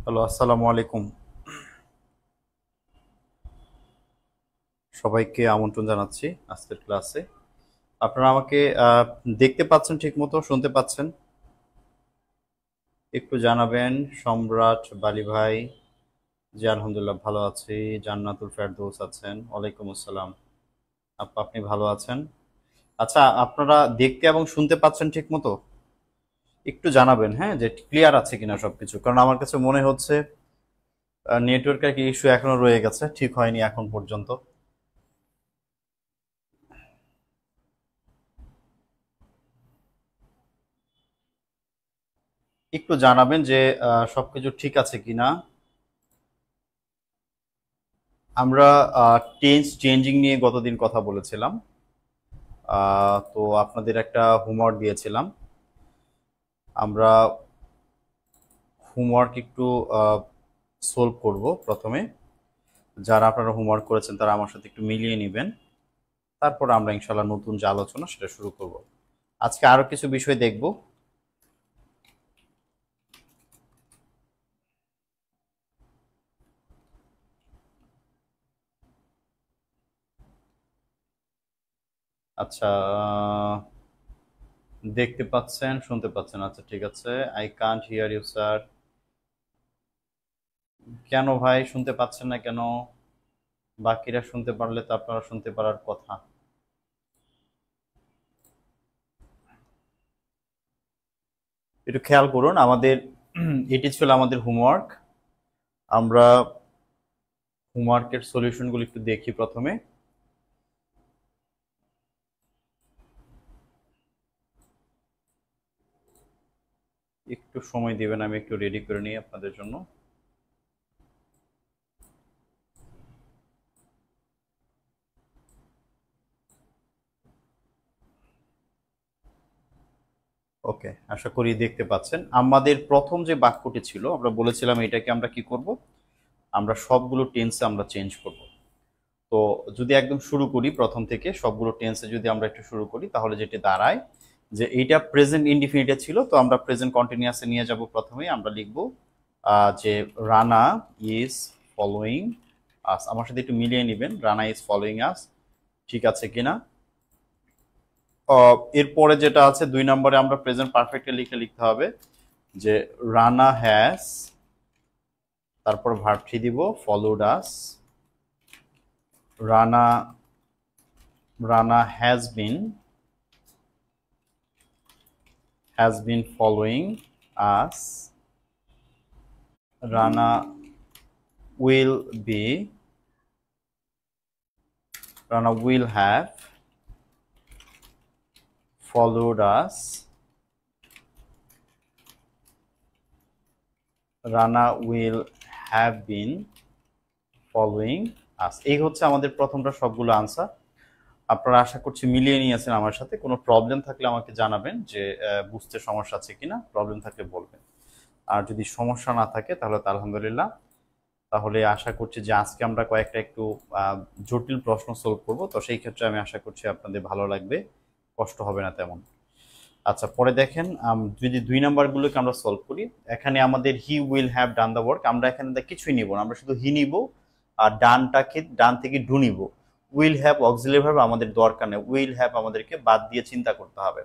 Hello, আসসালামু আলাইকুম। সবাইকে আমন্ত্রণ জানাচ্ছি আজকের ক্লাসে। আপনারা আমাকে দেখতে পাচ্ছেন, ঠিক মতো শুনতে পাচ্ছেন? একটু জানাবেন। সম্রাট বালি ভাই, জি আলহামদুলিল্লাহ ভালো আছি। জান্নাতুল ফেরদৌস আছেন, ওয়ালাইকুম আসসালাম। আপনি ভালো আছেন? আচ্ছা, আপনারা দেখতে এবং শুনতে পাচ্ছেন ঠিক মতো? একটু জানাবেন, হ্যাঁ, যে ক্লিয়ার আছে কিনা সবকিছু, কারণ আমার কাছে মনে হচ্ছে নেটওয়ার্কের কি ইস্যু এখনো রয়ে গেছে, ঠিক হয়নি এখন পর্যন্ত। একটু জানাবেন যে সবকিছু ঠিক আছে কিনা। আমরা টেন্স চেঞ্জিং নিয়ে গতদিন কথা বলেছিলাম। তো আপনাদের একটা হোমওয়ার্ক দিয়েছিলাম। আমরা হোমওয়ার্ক একটু সলভ করব প্রথমে। যারা আপনারা হোমওয়ার্ক করেছেন তারা আমার সাথে একটু মিলিয়ে নেবেন। তারপর আমরা ইনশাল্লাহ নতুন যে আলোচনা সেটা শুরু করব। আজকে আরো কিছু বিষয় দেখব। আচ্ছা, দেখতে পাচ্ছেন, শুনতে পাচ্ছেন? আচ্ছা ঠিক আছে। I can't hear you sir. কেন ভাই শুনতে পাচ্ছেন না কেন? বাকিরা শুনতে পারলে তো আপনারা শুনতে পারার কথা। একটু খেয়াল করুন, আমাদের এটি ছিল আমাদের হোমওয়ার্ক। আমরা হোমওয়ার্কের সলিউশনগুলো একটু দেখি প্রথমে। একটু সময় দিবেন, আমি একটু রেডি করে নিই আপনাদের জন্য। ওকে, আশা করি দেখতে পাচ্ছেন। আমাদের প্রথম যে বাক্যটি ছিল, আমরা বলেছিলাম এটাকে আমরা কি করব, আমরা সবগুলো টেন্সে আমরা চেঞ্জ করব। তো যদি একদম শুরু করি প্রথম থেকে, সবগুলো টেন্সে যদি আমরা একটু শুরু করি, তাহলে যেটি দাঁড়ায় যে এইটা প্রেজেন্ট ইনডিফিনিটে ছিল, তো আমরা প্রেজেন্ট কন্টিনিউয়াসে নিয়ে যাব। প্রথমে আমরা লিখব যে রানা ইজ ফলোয়িং আস। আমার সাথে একটু মিলিয়ে নেবেন, রানা ইজ ফলোয়িং আস ঠিক আছে কিনা। এরপরে যেটা আছে 2 নম্বরে, আমরা প্রেজেন্ট পারফেক্টে লিখতে হবে যে রানা হ্যাজ, তারপর ভার্ব থ্রি দিব, followed us. Rana Rana has been following us. Rana will be, Rana will have followed us. Rana will have been following us. এই হচ্ছে আমাদের প্রথমটা সবগুলো আনসার। আপনারা আশা করছি মিলিয়ে নিয়েছেন আমার সাথে। কোনো প্রবলেম থাকলে আমাকে জানাবেন, যে বুঝতে সমস্যা আছে কিনা। প্রবলেম থাকলে বলবেন। আর যদি সমস্যা না থাকে তাহলে তো আলহামদুলিল্লাহ। তাহলে আশা করছি যে আজকে আমরা কয়েকটা একটু জটিল প্রশ্ন সলভ করব। তো সেই ক্ষেত্রে আমি আশা করছি আপনাদের ভালো লাগবে, কষ্ট হবে না তেমন। আচ্ছা, পরে দেখেন, যদি 2 নম্বরগুলোকে আমরা সলভ করি, এখানে আমাদের হি will have done the work. আমরা এখানে কিছুই নিব না, আমরা শুধু হি নিব। আর ডান থেকে ডু নিব। উইল হ্যাভ অক্সিলারি ভার্ব আমাদের দরকার নেই, উইল হ্যাভ আমাদেরকে বাদ দিয়ে চিন্তা করতে হবে।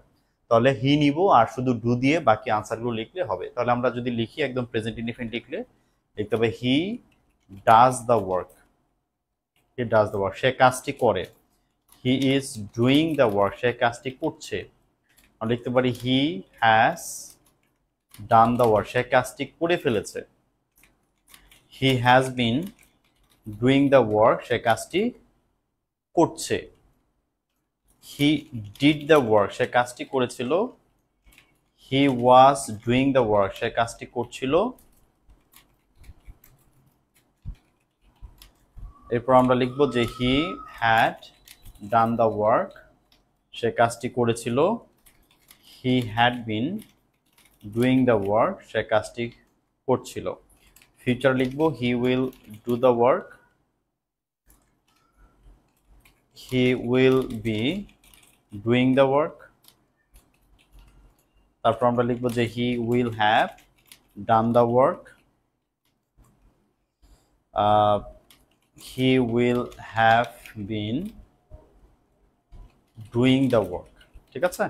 তাহলে হি নিব আর শুধু ডু দিয়ে বাকি আনসারগুলো লিখলে হবে। তাহলে আমরা যদি লিখি একদম প্রেজেন্ট ইনডিফিনিট লিখতে হবে he does the work. He does the work, সে কাজটি করে। He is doing the work, সে কাজটি করছে। আমরা লিখতে পারি he has done the work, সে কাজটি করে ফেলেছে। He has been doing the work, সে কাজটি করছে। হি ডিড দ্য ওয়ার্ক, সে কাজটি করেছিল। He was doing the work, সে কাজটি করছিল। এরপর আমরা লিখব যে he had done the work, সে কাজটি করেছিল। He had been doing the work, সে কাজটি করছিল। ফিউচার লিখব he will do the work, he will be doing the work. তারপর আমরা লিখব যে he will have done the work, he will have been doing the work. ঠিক আছে,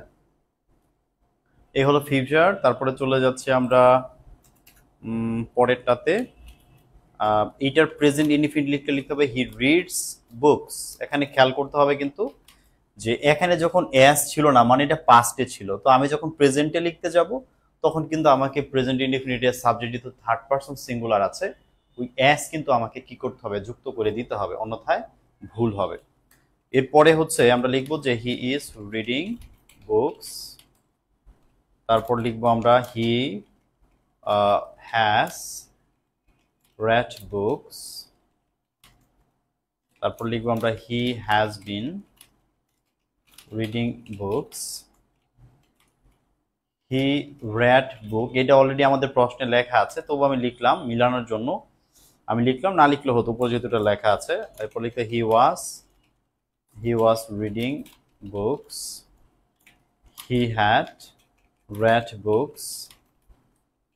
এই হলো ফিউচার। তারপরে চলে যাচ্ছি আমরা পরেরটাতে। এইটার প্রেজেন্ট ইনডিফিনিটলি লিখতে হবে হি রিডস বুকস। এখানে খেয়াল করতে হবে কিন্তু যে এখানে যখন এস ছিল না, মানে এটা পাস্টে ছিল, তো আমি যখন প্রেজেন্টে লিখতে যাব তখন কিন্তু আমাকে প্রেজেন্ট ইনডিফিনিটের সাবজেক্ট যেহেতু থার্ড পারসন সিঙ্গুলার আছে, ওই এস কিন্তু আমাকে কি করতে হবে, যুক্ত করে দিতে হবে, অন্যথায় ভুল হবে। এরপরে হচ্ছে আমরা লিখবো যে হি ইজ রিডিং বুকস। তারপর লিখবো আমরা হি হ্যাজ read books। তারপর লিখবো আমরা হি has bin reading books. He read book, এটা অলরেডি আমাদের প্রশ্নে লেখা আছে, তবু আমি লিখলাম মিলানোর জন্য, আমি লিখলাম, না লিখলে হতো, উপর যেহেতু লেখা আছে। এরপর লিখতে he was reading books. He had read books।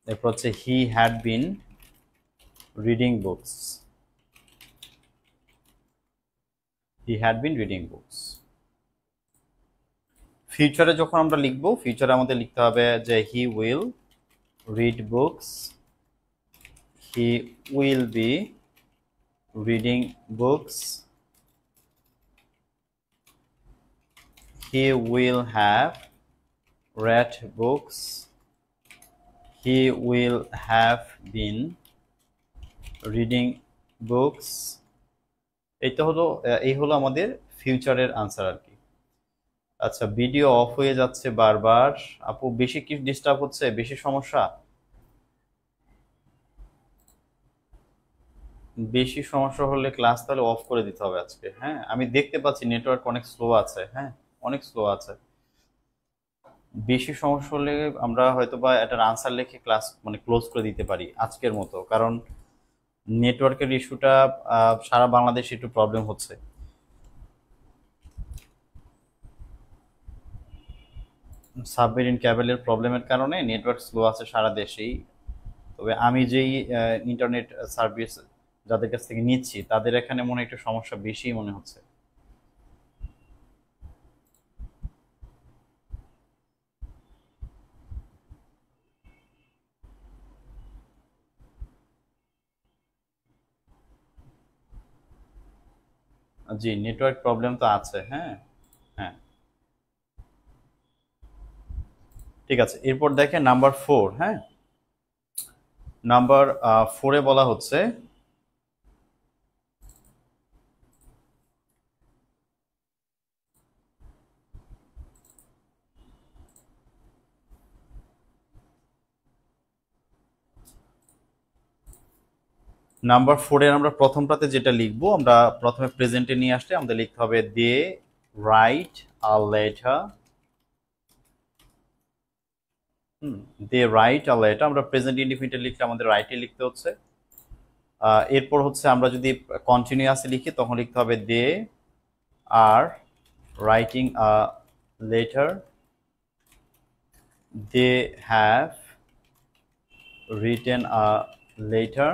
এরপর হচ্ছে he had been reading books. He had been reading books. ফিউচারে যখন আমরা লিখবো, ফিউচারে আমাদের লিখতে হবে যে he will read books. He will be reading books. He will have read books। He will have been reading books. এই হলো আমাদের ফিউচারের আনসার আর কি। আচ্ছা, ভিডিও অফ হয়ে যাচ্ছে বারবার। আপু বেশি কি ডিস্টার্ব হচ্ছে, বেশি সমস্যা? বেশি সমস্যা হলে ক্লাস তাহলে অফ করে দিতে হবে আজকে। হ্যাঁ, আমি দেখতে পাচ্ছি নেটওয়ার্ক অনেক স্লো আছে। হ্যাঁ, অনেক স্লো আছে। বেশি সমস্যা হলে আমরা হয়তো বা এটার আনসার লিখে ক্লাস মানে ক্লোজ করে দিতে পারি আজকের মতো, কারণ নেটওয়ার্কের ইস্যুটা সারা বাংলাদেশে একটু প্রবলেম হচ্ছে। সাবমেরিন ক্যাবেলের প্রবলেমের কারণে নেটওয়ার্ক স্লো আছে সারা দেশেই। তবে আমি যেই ইন্টারনেট সার্ভিস যাদের কাছ থেকে নিচ্ছি, তাদের এখানে মনে হয় একটু সমস্যা বেশি মনে হচ্ছে। জি, নেটওয়ার্ক প্রবলেম তো আছে। হ্যাঁ, হ্যাঁ, ঠিক আছে। এরপর দেখেন নাম্বার 4। হ্যাঁ, নাম্বার 4-এ বলা হচ্ছে নাম্বার 4-এর আমরা প্রথমটাতে যেটা লিখবো, আমরা প্রথমে প্রেজেন্টে নিয়ে আসলে আমাদের লিখতে হবে they write a letter. They write a letter, আমরা প্রেজেন্ট ইনডিফিনিটে লিখলে আমাদের রাইটে লিখতে হচ্ছে। এরপর হচ্ছে আমরা যদি কন্টিনিউয়াসলি লিখি তখন লিখতে হবে they are writing a letter. They have written a letter.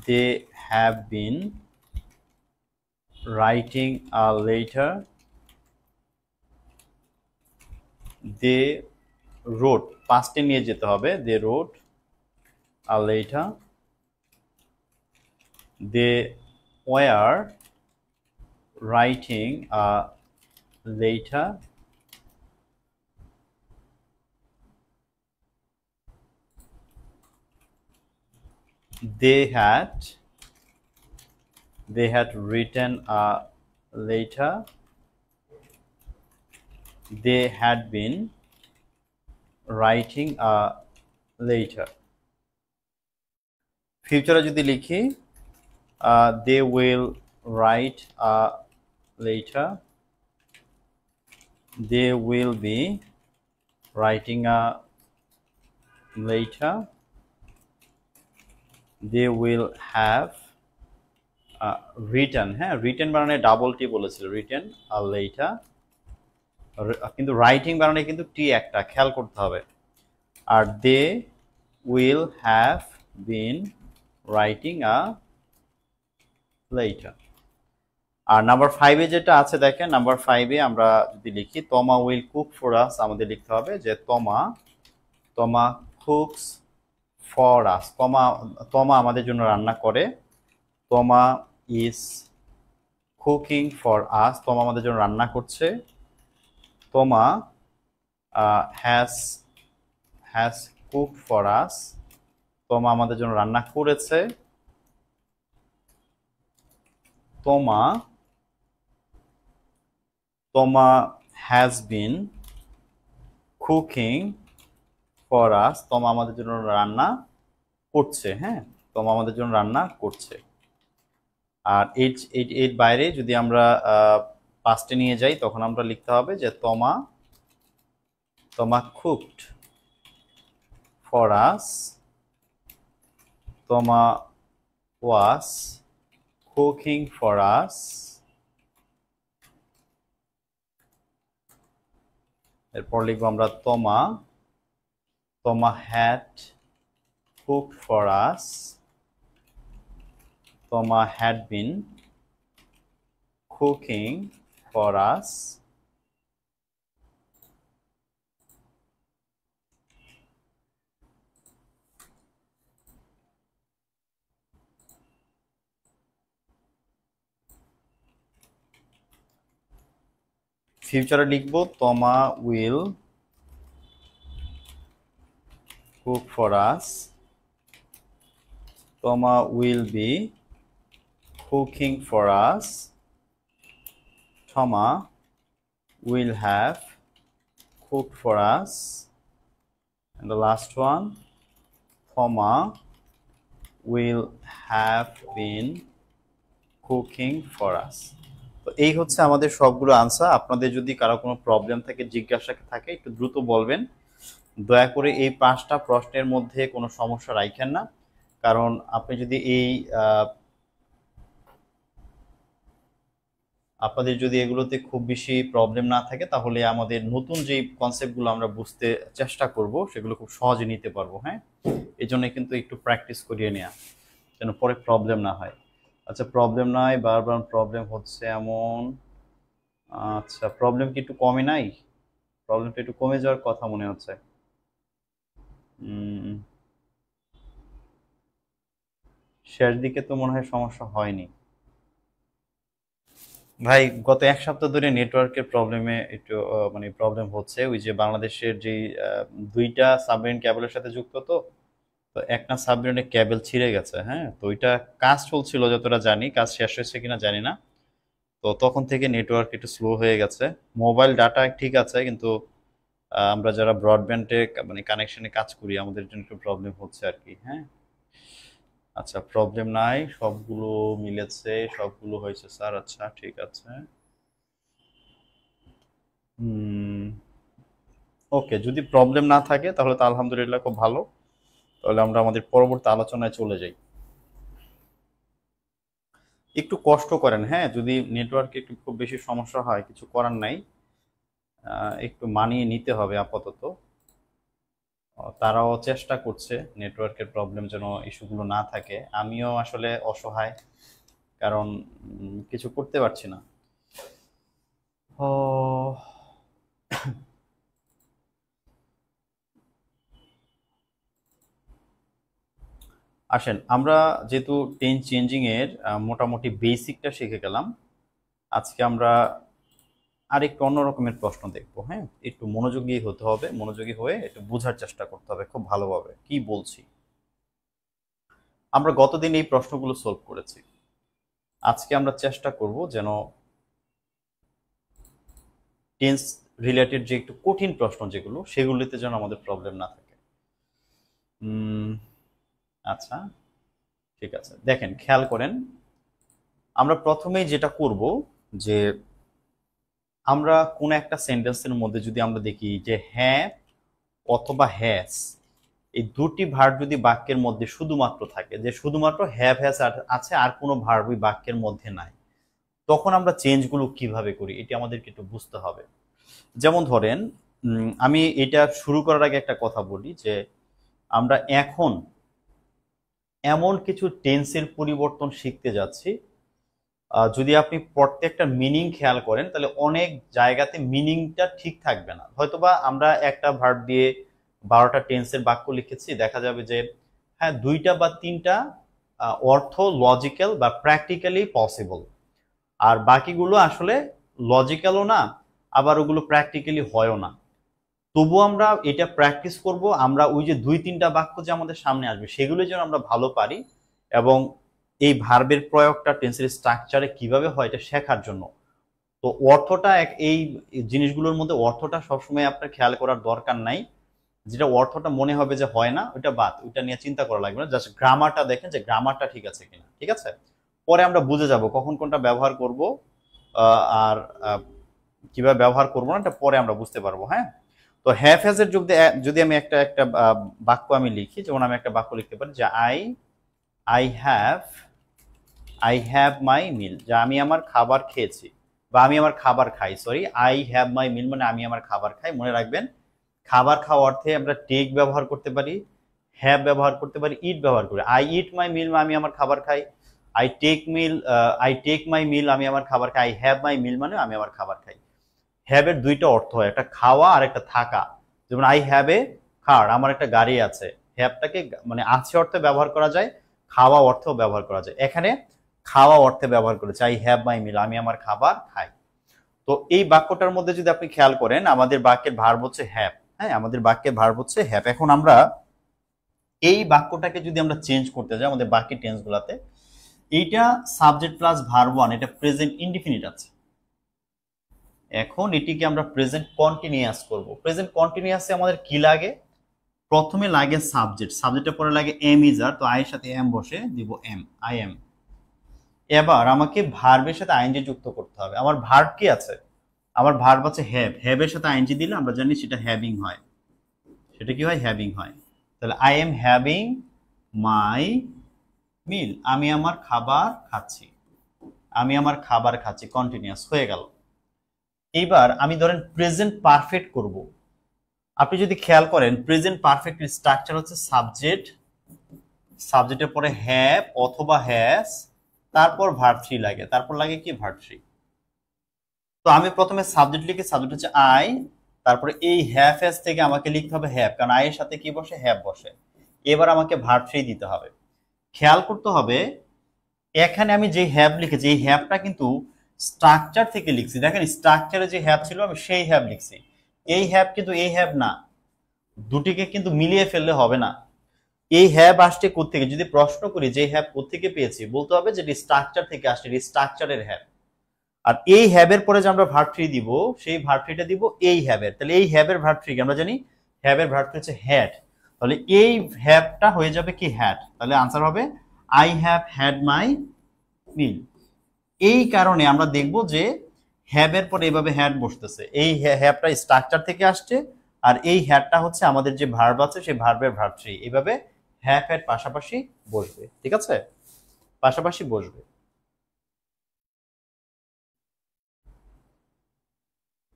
They have been writing a letter. They wrote, পাস্টে নিয়ে যেতে হবে, they wrote a letter. They were writing a letter. They had written a letter. They had been writing a letter. ফিউচারে যদি লিখি they will write a letter. They will be writing a letter. They will have written, হ্যাঁ, written বানানে double T বলেছিল, written a letter, কিন্তু writing বানানে কিন্তু T একটা, খেয়াল করতে হবে। আর they will have been writing a letter. আর নাম্বার 5-এ যেটা আছে দেখেন, নাম্বার 5-এ আমরা যদি লিখি তমা উইল কুক ফর আস, আমাদের লিখতে হবে যে তমা তমা কুকস ফর আস। তমা আমাদের জন্য রান্না করে। তমা ইজ কুকিং ফর আস, তমা আমাদের জন্য রান্না করছে। তমা has has cooked for us, তমা আমাদের জন্য রান্না করেছে। তমা তমা has been cooking for us, তমা আমাদের জন্য রান্না করছে। হ্যাঁ, তমা আমাদের জন্য রান্না করছে। আর এর বাইরে যদি আমরা পাস্টে নিয়ে যাই তখন আমরা লিখতে হবে যে তমা তমা কুকড ফর আস, তমা ওয়াজ কুকিং ফর আস। এরপর লিখবো আমরা তমা তমা had cooked for us, Toma had been cooking for us. ফিউচারে লিখবো Toma will cook for us, Toma will be cooking for us, Toma will have cooked for us, and the last one Toma will have been cooking for us. তো এই হচ্ছে আমাদের সবগুলো answer. আপনাদের যদি কারো কোনো প্রবলেম থাকে, জিজ্ঞাসা থাকে, একটু দ্রুত বলবেন। দয়া করে এই 5টা প্রশ্নের মধ্যে কোনো সমস্যা রাখেন না, কারণ আপনি যদি আপনাদের যদি এগুলোতে খুব বেশি প্রবলেম না থাকে তাহলে আমাদের নতুন যে কনসেপ্টগুলো আমরা বুঝতে চেষ্টা করব সেগুলো খুব সহজে নিতে পারবো। হ্যাঁ, এই জন্য কিন্তু একটু প্র্যাকটিস করিয়ে নেওয়া, যেন পরে প্রবলেম না হয়। আচ্ছা, প্রবলেম নাই, বারবার প্রবলেম হচ্ছে এমন। আচ্ছা, প্রবলেম কি একটু কমে নাই? প্রবলেমটা একটু কমে যাওয়ার কথা মনে হচ্ছে। শেষ দিকে তো মনে হয় সমস্যা হয়নি। ভাই, গত 1 সপ্তাহ ধরে নেটওয়ার্কের প্রবলেমে একটু মানে প্রবলেম হচ্ছে। ওই যে বাংলাদেশের যে 2টা সাবমেরিন কেবলের সাথে যুক্ত, তো তো একটা সাবমেরিনের কেবল ছিঁড়ে গেছে। হ্যাঁ, তো ওইটা কাজ চলছিল যতটা জানি, কাজ শেষ হয়েছে কিনা জানি না। তো তখন থেকে নেটওয়ার্ক একটু স্লো হয়ে গেছে। মোবাইল ডাটা ঠিক আছে, কিন্তু আমরা যারা ব্রডব্যান্ডে মানে কানেকশনে কাজ করি আমাদের জন্য একটু প্রবলেম হচ্ছে আর কি। হ্যাঁ, আচ্ছা, প্রবলেম নাই, সবগুলো মিলেছে, সবগুলো হয়েছে স্যার। আচ্ছা, ঠিক আছে। ওকে, যদি প্রবলেম না থাকে তাহলে তো আলহামদুলিল্লাহ, খুব ভালো। তাহলে আমরা আমাদের পরবর্তী আলোচনায় চলে যাই। একটু কষ্ট করেন, হ্যাঁ, যদি নেটওয়ার্কে একটু খুব বেশি সমস্যা হয় কিছু করার নাই, একটু মানিয়ে নিতে হবে আপাতত। তারাও চেষ্টা করছে নেটওয়ার্কের প্রবলেম যেন ইস্যুগুলো না থাকে। আমিও আসলে অসহায়, কারণ কিছু করতে পারছি না। ও, আসেন আমরা যেহেতু টেন চেঞ্জিং এর মোটামুটি বেসিকটা শিখে গেলাম, আজকে আমরা আরেকটু অন্য রকমের প্রশ্ন দেখবো। হ্যাঁ, একটু মনোযোগী হতে হবে, মনোযোগী হয়ে একটু বোঝার চেষ্টা করতে হবে খুব ভালোভাবে কি বলছি। আমরা গতদিন এই প্রশ্নগুলো সলভ করেছি, আজকে আমরা চেষ্টা করব যেন টেন্স রিলেটেড যে একটু কঠিন প্রশ্ন যেগুলো, সেগুলিতে যেন আমাদের প্রবলেম না থাকে। আচ্ছা, ঠিক আছে, দেখেন, খেয়াল করেন, আমরা প্রথমেই যেটা করব যে আমরা কোন একটা সেন্টেন্সের মধ্যে যদি আমরা দেখি যে হ্যাঁ অথবা হ্যাজ, এই দুটি ভার্ব যদি বাক্যের মধ্যে শুধুমাত্র থাকে, যে শুধুমাত্র হ্যাভ হ্যাজ আছে আর কোনো ভার্বই বাক্যের মধ্যে নাই, তখন আমরা চেঞ্জগুলো কিভাবে করি এটি আমাদেরকে একটু বুঝতে হবে। যেমন ধরেন, আমি এটা শুরু করার আগে একটা কথা বলি যে আমরা এখন এমন কিছু টেন্সের পরিবর্তন শিখতে যাচ্ছি। যদি আপনি প্রত্যেকটা মিনিং খেয়াল করেন তাহলে অনেক জায়গাতে মিনিংটা ঠিক থাকবে না। হয়তোবা আমরা একটা ভার্ব দিয়ে 12টা টেন্সের বাক্য লিখেছি, দেখা যাবে যে হ্যাঁ 2টা বা 3টা অর্থ লজিক্যাল বা প্র্যাকটিক্যালি পসিবল, আর বাকিগুলো আসলে লজিক্যালও না, আবার ওগুলো প্র্যাকটিক্যালি হয়ও না। তবু আমরা এটা প্র্যাকটিস করব, আমরা ওই যে 2-3টা বাক্য যে আমাদের সামনে আসবে সেগুলো যেন আমরা ভালো পারি, এবং এই ভার্বের প্রয়োগটা টেন্সের স্ট্রাকচারে কিভাবে হয় এটা শেখার জন্য। তো অর্থটা এই জিনিসগুলোর মধ্যে অর্থটা সবসময় আপনার খেয়াল করার দরকার নাই। যেটা অর্থটা মনে হবে যে হয় না ওইটা বাদ, ওইটা নিয়ে চিন্তা করা লাগবে না, জাস্ট গ্রামারটা দেখেন যে গ্রামারটা ঠিক আছে কিনা। ঠিক আছে, পরে আমরা বুঝে যাব কখন কোনটা ব্যবহার করব আর কিভাবে ব্যবহার করবো না, এটা পরে আমরা বুঝতে পারবো। হ্যাঁ, তো হ্যাভ হ্যাজ এর যদি আমি একটা একটা বাক্য আমি লিখি, যেমন আমি একটা বাক্য লিখতে পারি যে আই হ্যাভ মাই মিল, যে আমি আমার খাবার খেয়েছি বা আমি আমার খাবার খাই। সরি, আই হ্যাভ মাই মিল মানে আমি আমার খাবার খাই। মনে রাখবেন খাবার খাওয়া অর্থে আমরা টেক ব্যবহার করতে পারি, হ্যাভ ব্যবহার করতে পারি, ইট ব্যবহার করি। আই ইট মাই মিল আমি আমার খাবার খাই, আই টেক মাই মিল আমি আমার খাবার খাই, আই হ্যাভ মাই মিল মানে আমি আমার খাবার খাই। হ্যাভ এর 2টা অর্থ হয়, একটা খাওয়া আর একটা থাকা। যেমন আই হ্যাভ এ কার, আমার একটা গাড়ি আছে। হ্যাভটাকে মানে আছে অর্থে ব্যবহার করা যায়, খাওয়া অর্থেও ব্যবহার করা যায়। এখানে খাওয়া অর্থে ব্যবহার করেছে, আই হ্যাভ মাই মিল আমি আমার খাবার খাই। তো এই বাক্যটার মধ্যে যদি আপনি খেয়াল করেন আমাদের বাক্যের ভার্ব হচ্ছে হ্যাভ। হ্যাঁ, আমাদের বাক্যের ভার্ব হচ্ছে হ্যাভ। এখন আমরা এই বাক্যটাকে যদি আমরা চেঞ্জ করতে যাই আমাদের বাকি টেন্স গুলাতে, এইটা সাবজেক্ট প্লাস ভার্ব 1, এটা প্রেজেন্ট ইনডিফিনিট আছে। এখন এটিকে আমরা প্রেজেন্ট কন্টিনিউয়াস করব। প্রেজেন্ট কন্টিনিউয়াসে আমাদের কি লাগে? প্রথমে লাগে সাবজেক্ট, সাবজেক্টের পরে লাগে এম ইজ আর, তো আই এর সাথে এম বসে দিব এম, আই এম। এবার আমাকে ভার্বের সাথে আইএনজি যুক্ত করতে হবে। আমার ভার্ব কি আছে? আমার ভার্ব আছে হ্যাভ। হ্যাভের সাথে আইএনজি দিলে আমরা জানি সেটা হ্যাভিং হয়। সেটা কি হয়? হ্যাভিং হয়। তাহলে I am having my meal, আমি আমার খাবার খাচ্ছি, আমি আমার খাবার খাচ্ছি, কন্টিনিউয়াস হয়ে গেল। এইবার আমি ধরেন প্রেজেন্ট পারফেক্ট করব। আপনি যদি খেয়াল করেন প্রেজেন্ট পারফেক্ট স্ট্রাকচার হচ্ছে সাবজেক্ট, সাবজেক্টের পরে হ্যাভ অথবা হ্যাজ, তারপর ভার্ব 3 লাগে, তারপর লাগে কি ভার্ব 3। তো আমি প্রথমে সাবজেক্ট লিখি, সাবজেক্ট হচ্ছে আই, তারপরে এই হ্যাভ হ্যাজ থেকে আমাকে লিখতে হবে হ্যাভ, কারণ আই এর সাথে কি বসে? হ্যাভ বসে। এবার আমাকে ভার্ব 3 দিতে হবে। খেয়াল করতে হবে এখানে আমি যে হ্যাভ লিখেছি এই হ্যাভটা কিন্তু স্ট্রাকচার থেকে লিখছি। দেখেন স্ট্রাকচারে যে হ্যাভ ছিল আমি সেই হ্যাভ লিখছি, এই হ্যাভ কিন্তু এই হ্যাভ না। দুটিকে কিন্তু মিলিয়ে ফেললে হবে না। এই হ্যাভ আসছে কোত্থেকে? যদি প্রশ্ন করি যে হ্যাভ কোত্থেকে পেয়েছি, বলতে হবে যে স্ট্রাকচার থেকে আসছে, স্ট্রাকচারের হ্যাভ। আর এই হ্যাভের পরে যে আমরা ভার্ব 3 দিব, সেই ভার্ব 3টা দিব এই হ্যাভের। তাহলে এই হ্যাভের ভার্ব 3 কি আমরা জানি? হ্যাভের ভার্ব 3 হচ্ছে হ্যাড। তাহলে এই হ্যাভটা হয়ে যাবে কি? হ্যাড। তাহলে আনসার হবে আই হ্যাভ হ্যাড মাই মিল। এই কারণে আমরা দেখব যে হ্যাভের পরে এভাবে হ্যাড বসতেছে, এই হ্যাভটা স্ট্রাকচার থেকে আসছে, আর এই হ্যাডটা হচ্ছে আমাদের যে ভার্ব আছে সেই ভার্বের ভার্ব 3। এইভাবে হ্যাভ হ্যাড পাশাপাশি বসবে। ঠিক আছে, পাশাপাশি বসবে।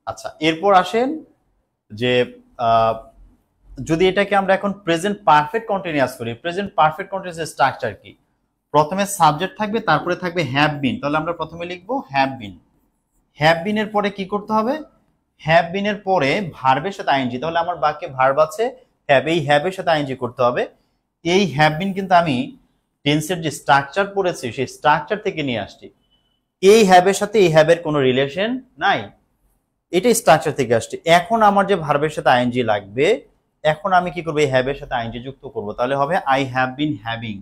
আচ্ছা, এরপর আসেন যে যদি এটাকে আমরা এখন প্রেজেন্ট পারফেক্ট কন্টিনিউয়াস করি, প্রেজেন্ট পারফেক্ট কন্টিনিউয়াস স্ট্রাকচার কি? প্রথমে সাবজেক্ট থাকবে, তারপরে থাকবে হ্যাভ বিন। তাহলে আমরা প্রথমে লিখবো হ্যাভ বিন। হ্যাভ বিন এর পরে কি করতে হবে? হ্যাভ বিন এর পরে ভার্বের সাথে আইএনজি। তাহলে আমার বাক্যে ভার্ব আছে হ্যাভ, এই হ্যাভের সাথে আইএনজি করতে হবে। এই হ্যাভ বিন কিন্তু আমি টেন্সের যে স্ট্রাকচার পড়েছি সেই স্ট্রাকচার থেকে নিয়ে আসছি। এই হ্যাভের সাথে এই হ্যাভের কোনো রিলেশন নাই, এটা স্ট্রাকচার থেকে আসছে। এখন আমার যে ভার্বের সাথে আইএনজি লাগবে, এখন আমি কি করব? এই হ্যাভের সাথে আইএনজি যুক্ত করব। তাহলে হবে I have been having,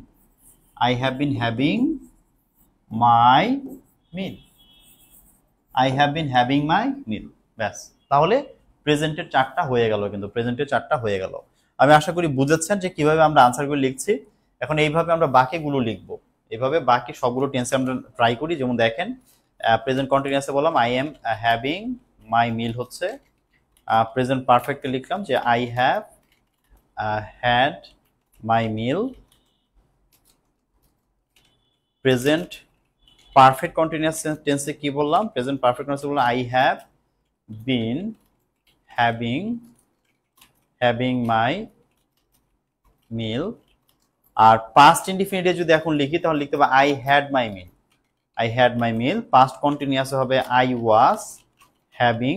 I have been having my meal, I have been having my meal. ব্যাস, তাহলে প্রেজেন্টের 4টা হয়ে গেল, কিন্তু প্রেজেন্টের 4টা হয়ে গেল। আমি আশা করি বুঝেছেন যে কিভাবে আমরা আনসারগুলো লিখছি। এখন এইভাবে আমরা বাকিগুলো লিখব, এইভাবে বাকি সবগুলো টেন্সে আমরা ট্রাই করি। যেমন দেখেন প্রেজেন্ট কন্টিনিউয়াসে বললাম I am having my meal হচ্ছে, প্রেজেন্ট পারফেক্টে লিখলাম যে I have had my meal. Present perfect continuous টেন্সে কি বললাম? প্রেজেন্ট পারফেক্ট টেন্সে বললাম I have been having my meal. আর পাস্ট ইনডিফিনিটে যদি এখন লিখি তাহলে লিখতে হবে I had my meal. I had my meal. Past continuous হবে I was having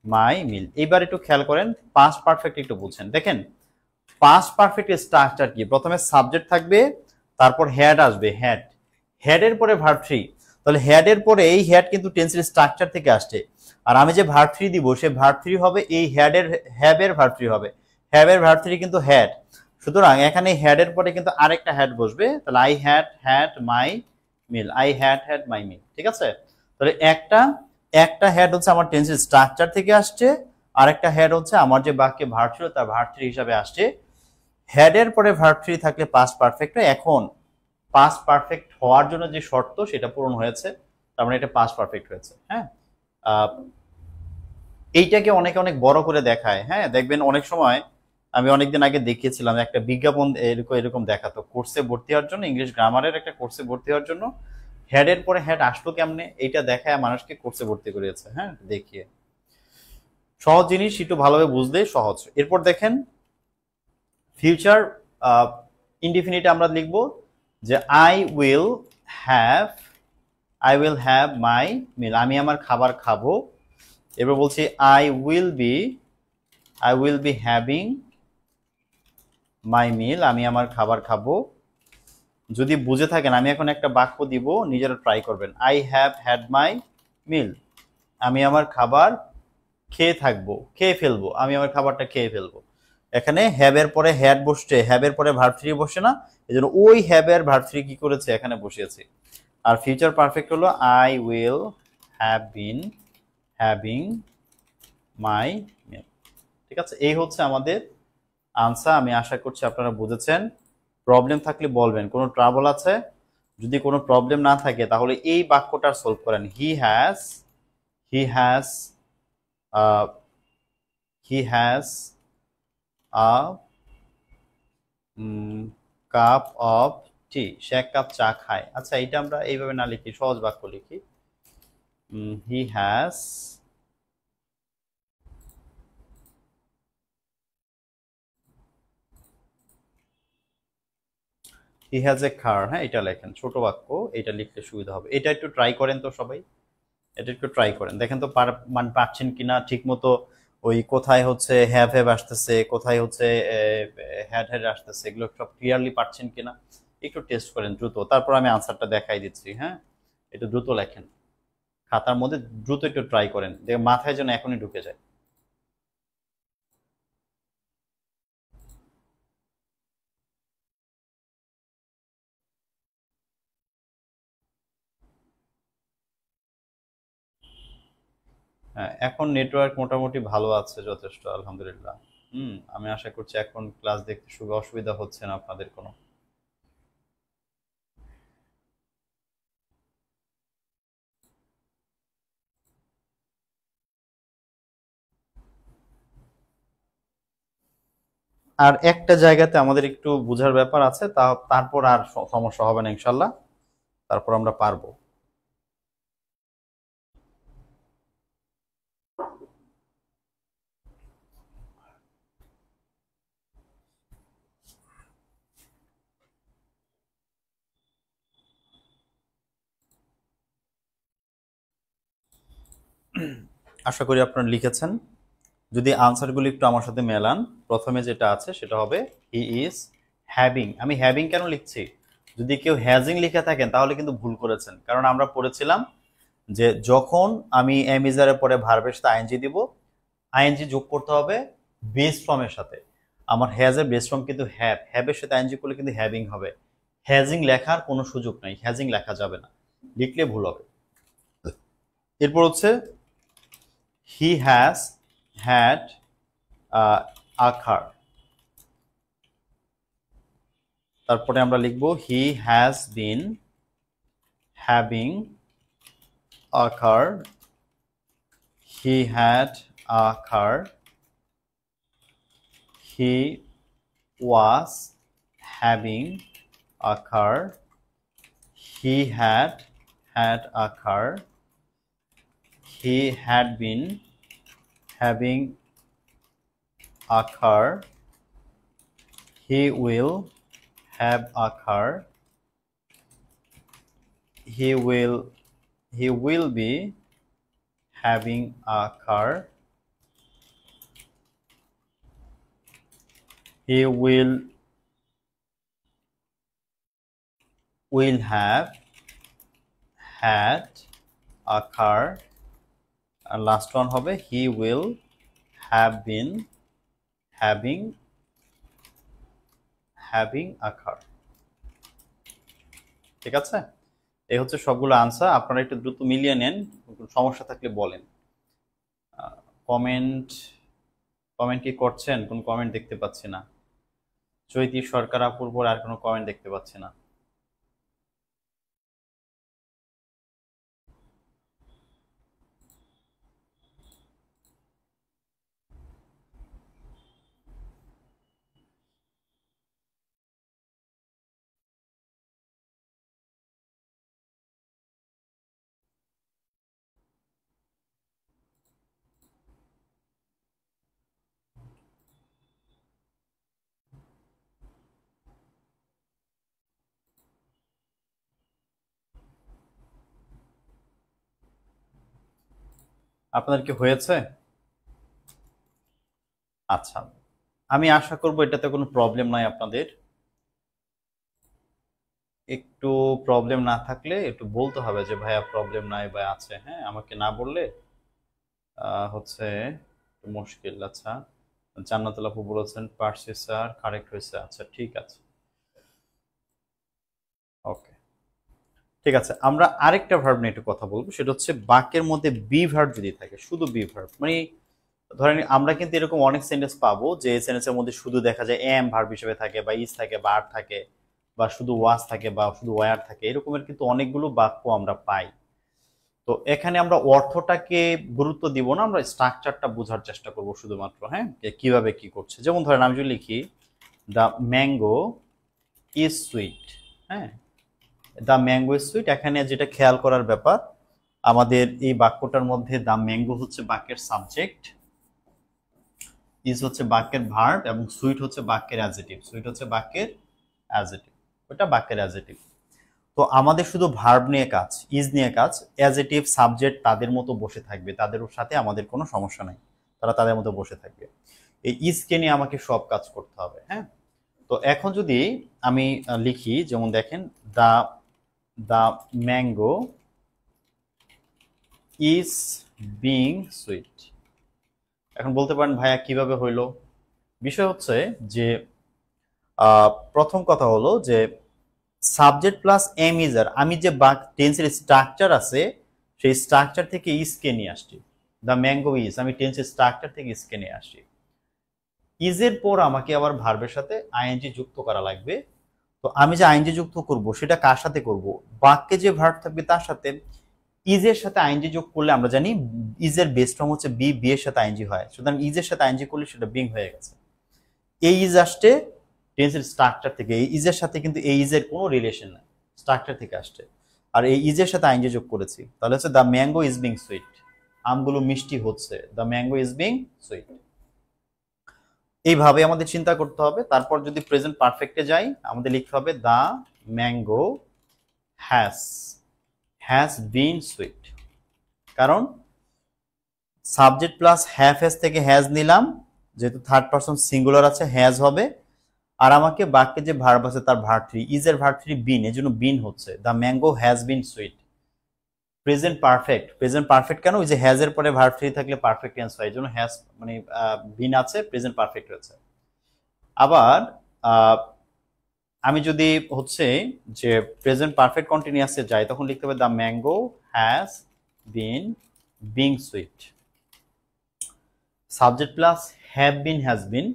my meal. এবার একটু খেয়াল করেন, পাস্ট পারফেক্ট একটু বুঝছেন। দেখেন পাস্ট পারফেক্টের স্ট্রাকচার কি, প্রথমে সাবজেক্ট থাকবে, তারপর হ্যাড আসবে, হ্যাড, হ্যাডের পরে ভার্ব থ্রি। তাহলে হ্যাডের পরে এই হ্যাড কিন্তু টেন্সের স্ট্রাকচার থেকে আসছে, আর আমি যে ভার্ব থ্রি দিব সে ভার্ব থ্রি হবে এই হ্যাডের, হ্যাবের ভার্ব থ্রি হবে, হ্যাবের ভার্ব থ্রি কিন্তু হ্যাড। সুতরাং এখানে হ্যাডের পরে কিন্তু আরেকটা হ্যাড বসবে, তাহলে I had my meal, I had my meal. ঠিক আছে, তাহলে একটা হ্যাড হচ্ছে আমার টেন্সের স্ট্রাকচার থেকে আসছে, আরেকটা হ্যাড হচ্ছে আমার যে বাক্যে ভার্ব ছিল তার ভার্ব থ্রি হিসাবে আসছে। হ্যাডের পরে ভার্ব থ্রি থাকলে পাস্ট পারফেক্ট হয়। এখন পাস্ট পারফেক্ট হওয়ার জন্য যে শর্ত সেটা পূরণ হয়েছে, তার মানে এটা পাস্ট পারফেক্ট হয়েছে। হ্যাঁ, এইটাকে অনেকে অনেক বড় করে দেখায়। হ্যাঁ, দেখবেন অনেক সময় আমি অনেকদিন আগে দেখিয়েছিলাম একটা বিজ্ঞাপন এরকম এরকম দেখাতো, কোর্সে ভর্তি হওয়ার জন্য, ইংলিশ গ্রামারের একটা কোর্সে ভর্তি হওয়ার জন্য হেডের পরে হেড আসলো কেমনে, এইটা দেখায় মানুষকে কোর্সে ভর্তি করিয়েছে। হ্যাঁ, দেখিয়ে সহজ জিনিস একটু ভালোভাবে বুঝলে সহজ। এরপর দেখেন ফিউচার ইনডিফিনিট আমরা লিখব যে I will have my meal, আমি আমার খাবার খাবো। এবার বলছি I will be having my meal, আমি আমার খাবার খাবো। যদি বুঝে থাকেন আমি এখন একটা বাক্য দিব, নিজেরা ট্রাই করবেন। I have had my meal, আমি আমার খাবার খেয়ে থাকবো, খেয়ে ফেলবো, আমি আমার খাবারটা খেয়ে ফেলবো। এখানে হ্যাবের পরে হ্যাড বসছে, হ্যাবের পরে ভার্ব থ্রি বসে না, এই জন্য ওই হ্যাবের ভার্ব থ্রি কি করেছে এখানে বসিয়েছি। আর ফিউচার পারফেক্ট হলো I will have been having my meal. ঠিক আছে, এই হচ্ছে আমাদের আনসার। আমি আশা করছি আপনারা বুঝেছেন। প্রবলেম থাকলে বলবেন, কোনো ট্রাবল আছে? যদি কোনো প্রবলেম না থাকে তাহলে এই বাক্যটা সলভ করেন। He has a cup of tea, সে এক কাপ চা খায়। আচ্ছা, এটা আমরা এইভাবে না লিখি, সহজ বাক্য লিখি। হি হ্যাজ এ কার। হ্যাঁ, এটা লেখেন ছোট বাক্য, এটা লিখতে সুবিধা হবে। এটা একটু ট্রাই করেন তো সবাই, এটা একটু ট্রাই করেন, দেখেন তো মানে পাচ্ছেন কিনা ঠিক মতো। ওই কোথায় হচ্ছে হ্যাভ আসতেছে, কোথায় হচ্ছে হ্যাড আসতেছে, এগুলো সব ক্লিয়ারলি পাচ্ছেন কিনা একটু টেস্ট করেন দ্রুত, তারপর আমি আনসারটা দেখাই দিচ্ছি। হ্যাঁ, একটু দ্রুত লেখেন, খাতার মধ্যে দ্রুত একটু ট্রাই করেন, দেখে মাথায় যেন এখনই ঢুকে যায়। হ্যাঁ, এখন নেটওয়ার্ক মোটামুটি ভালো আছে যথেষ্ট, আলহামদুলিল্লাহ। আমি আশা করছি এখন ক্লাস দেখতে অসুবিধা হচ্ছে না আপনাদের কোনো। আর একটা জায়গাতে আমাদের একটু বোঝার ব্যাপার আছে, তারপর আর সমস্যা হবে না ইনশাল্লাহ, তারপর আমরা পারবো। আশা করি আপনারা লিখেছেন। যদি আনসারগুলো একটু আমার সাথে মেলান, প্রথমে যেটা আছে সেটা হবে হি ইজ হ্যাভিং। আমি হ্যাভিং কেন লিখছি, যদি কেউ হ্যাজিং লিখে থাকেন তাহলে কিন্তু ভুল করেছেন, কারণ আমরা পড়েছিলাম যে যখন আমি এমিজারের পরে ভার্বের সাথে আইএনজি দিব, আইএনজি যোগ করতে হবে বেস ফর্মের সাথে। আমার হ্যাজের বেস ফর্ম কিন্তু হ্যাবের সাথে আইএনজি করলে কিন্তু হ্যাভিং হবে। হ্যাজিং লেখার কোনো সুযোগ নাই, হ্যাজিং লেখা যাবে না, লিখলে ভুল হবে। এরপর হচ্ছে হি হ্যাজ হ্যাড আ কার, তারপরে আমরা লিখব হি has bin having a car, he had a car, he was having a car, he had a car, he had bin having a car, he will have a car, he will be having a car, he will have had a car, and last one হবে he will have been having a car। ঠিক আছে, এই হচ্ছে সবগুলো answer. আপনারা একটু দ্রুত মিলিয়ে নেন, সমস্যা থাকলে বলেন। কমেন্ট কি করছেন? কোন কমেন্ট দেখতে পাচ্ছি না। চৈতি সরকার আপুর পর আর কোনো কমেন্ট দেখতে পাচ্ছি না। আপনাদের কি হয়েছে? আচ্ছা, আমি আশা করব এটাতে কোনো প্রবলেম নাই আপনাদের। একটু প্রবলেম না থাকলে একটু বলতে হবে যে ভাইয়া প্রবলেম নাই বা আছে। হ্যাঁ, আমাকে না বললে হচ্ছে মুশকিল। আচ্ছা, জান্নাতুল আপু বলেছেন পারছি স্যার, কারেক্ট হয়েছে। আচ্ছা ঠিক আছে, ওকে ঠিক আছে। আমরা আরেকটা ভার্ব নিয়ে একটু কথা বলবো, সেটা হচ্ছে বাক্যের মধ্যে বি ভার্ব যদি থাকে, শুধু বি ভার্ব, মানে ধরেন আমরা কিন্তু এরকম অনেক সেন্টেন্স পাবো যে সেন্টেন্সের মধ্যে শুধু দেখা যায় এম ভার্ব হিসেবে থাকে, বা ইজ থাকে, বা আর থাকে, বা শুধু ওয়াজ থাকে, বা শুধু ওয়ার থাকে। এরকমের কিন্তু অনেকগুলো বাক্য আমরা পাই। তো এখানে আমরা অর্থটাকে গুরুত্ব দিব না, আমরা স্ট্রাকচারটা বোঝার চেষ্টা করব শুধুমাত্র। হ্যাঁ, কিভাবে কি করছে। যেমন ধরেন আমি যদি লিখি দ্য ম্যাঙ্গো ইজ সুইট। হ্যাঁ, দ্য ম্যাঙ্গো ইজ সুইট, এখানে যেটা খেয়াল করার ব্যাপার, আমাদের এই বাক্যটার মধ্যে দ্য ম্যাঙ্গো হচ্ছে বাক্যের সাবজেক্ট, ইজ হচ্ছে বাক্যের ভার্ব, এবং সুইট হচ্ছে বাক্যের অ্যাডজেটিভ। সুইট হচ্ছে বাক্যের অ্যাডজেটিভ, ওটা বাক্যের অ্যাডজেটিভ। তো আমাদের শুধু ভার্ব নিয়ে কাজ, ইজ নিয়ে কাজ। অ্যাডজেটিভ সাবজেক্ট তাদের মতো বসে থাকবে, তাদের সাথে আমাদের কোনো সমস্যা নাই, তারা তাদের মতো বসে থাকবে। এই ইজকে নিয়ে আমাকে সব কাজ করতে হবে। হ্যাঁ, তো এখন যদি আমি লিখি, যেমন দেখেন the mango is being sweet. এখন বলতে পারেন ভাইয়া কিভাবে হইলো? বিষয় হচ্ছে যে প্রথম কথা হলো যে সাবজেক্ট প্লাস এম ইজার, আমি যে টেন্সের স্ট্রাকচার আছে সেই স্ট্রাকচার থেকে ইজকে নিয়ে আসছি। দ্য ম্যাঙ্গো ইজ, আমি টেন্সের স্ট্রাকচার থেকে ইজকে নিয়ে আসছি। ইজের পর আমাকে আবার ভার্বের সাথে আইএনজি যুক্ত করা লাগবে। তো আমি যে আইএনজি যুক্ত করব সেটা কার সাথে করব? বাক্যে যে ভার্ব থাকবে তার সাথে। ইজের সাথে আইএনজি যোগ করলে আমরা জানি ইজের বেস ফর্ম হচ্ছে বি, বি এর সাথে আইএনজি হয়, সুতরাং ইজের সাথে আইএনজি করলে সেটা বিং হয়ে গেছে। এই ইজ আসছে টেন্সের স্ট্রাকচার থেকে, এই ইজের সাথে কিন্তু এই ইজের কোনো রিলেশন নাই, স্ট্রাকচার থেকে আসছে। আর এই ইজের সাথে আইএনজি যোগ করেছি, তাহলে হচ্ছে the mango is being sweet, আমগুলো মিষ্টি হচ্ছে, the mango is being sweet. এইভাবে আমাদের চিন্তা করতে হবে। তারপর যদি প্রেজেন্ট পারফেক্টে যাই, আমাদের লিখতে হবে the mango has been sweet. কারণ সাবজেক্ট প্লাস হ্যাজ থেকে হ্যাজ নিলাম, যেহেতু থার্ড পারসন সিঙ্গুলার আছে হ্যাজ হবে। আর আমাকে বাক্যে যে ভার্ব আছে তার ভার্ব থ্রি, ইজের ভার্ব থ্রি বিন, এই জন্য বিন হচ্ছে the mango has been sweet. Present perfect কেন? ওই যে হ্যাজ এর পরে ভার্ব থ্রি থাকলে পারফেক্ট টেন্স হয়, এই জন্য হ্যাজ মানে বিন আছে, প্রেজেন্ট পারফেক্ট হয়েছে। আবার আমি যদি হচ্ছে যে প্রেজেন্ট পারফেক্ট কন্টিনিউয়াসে যাই, তখন লিখতে হবে the mango has been being sweet. Subject plus have been has been,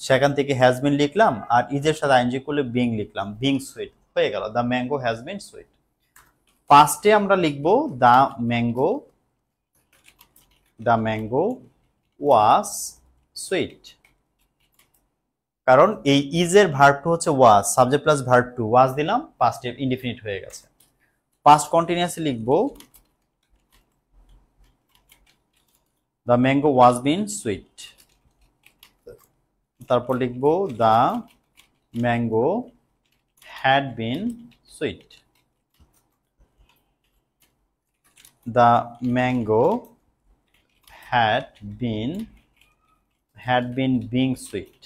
সেখান থেকে হ্যাজ বিন লিখলাম, আর ইজের সাথে আইএনজি করলে বিং লিখলাম, বিং সুইট হয়ে গেল the mango has been sweet. ফার্স্টে আমরা লিখব দ্য ম্যাঙ্গো ওয়াজ সুইট, কারণ এই ইজের ভার্ব টু হচ্ছে was, subject plus verb two, was দিলাম, পাস্ট ইনডিফিনিট হয়ে গেছে। পাস্ট কন্টিনিউয়াসলি লিখব the mango was been sweet, তারপর লিখব the mango had been sweet. The mango had been being sweet.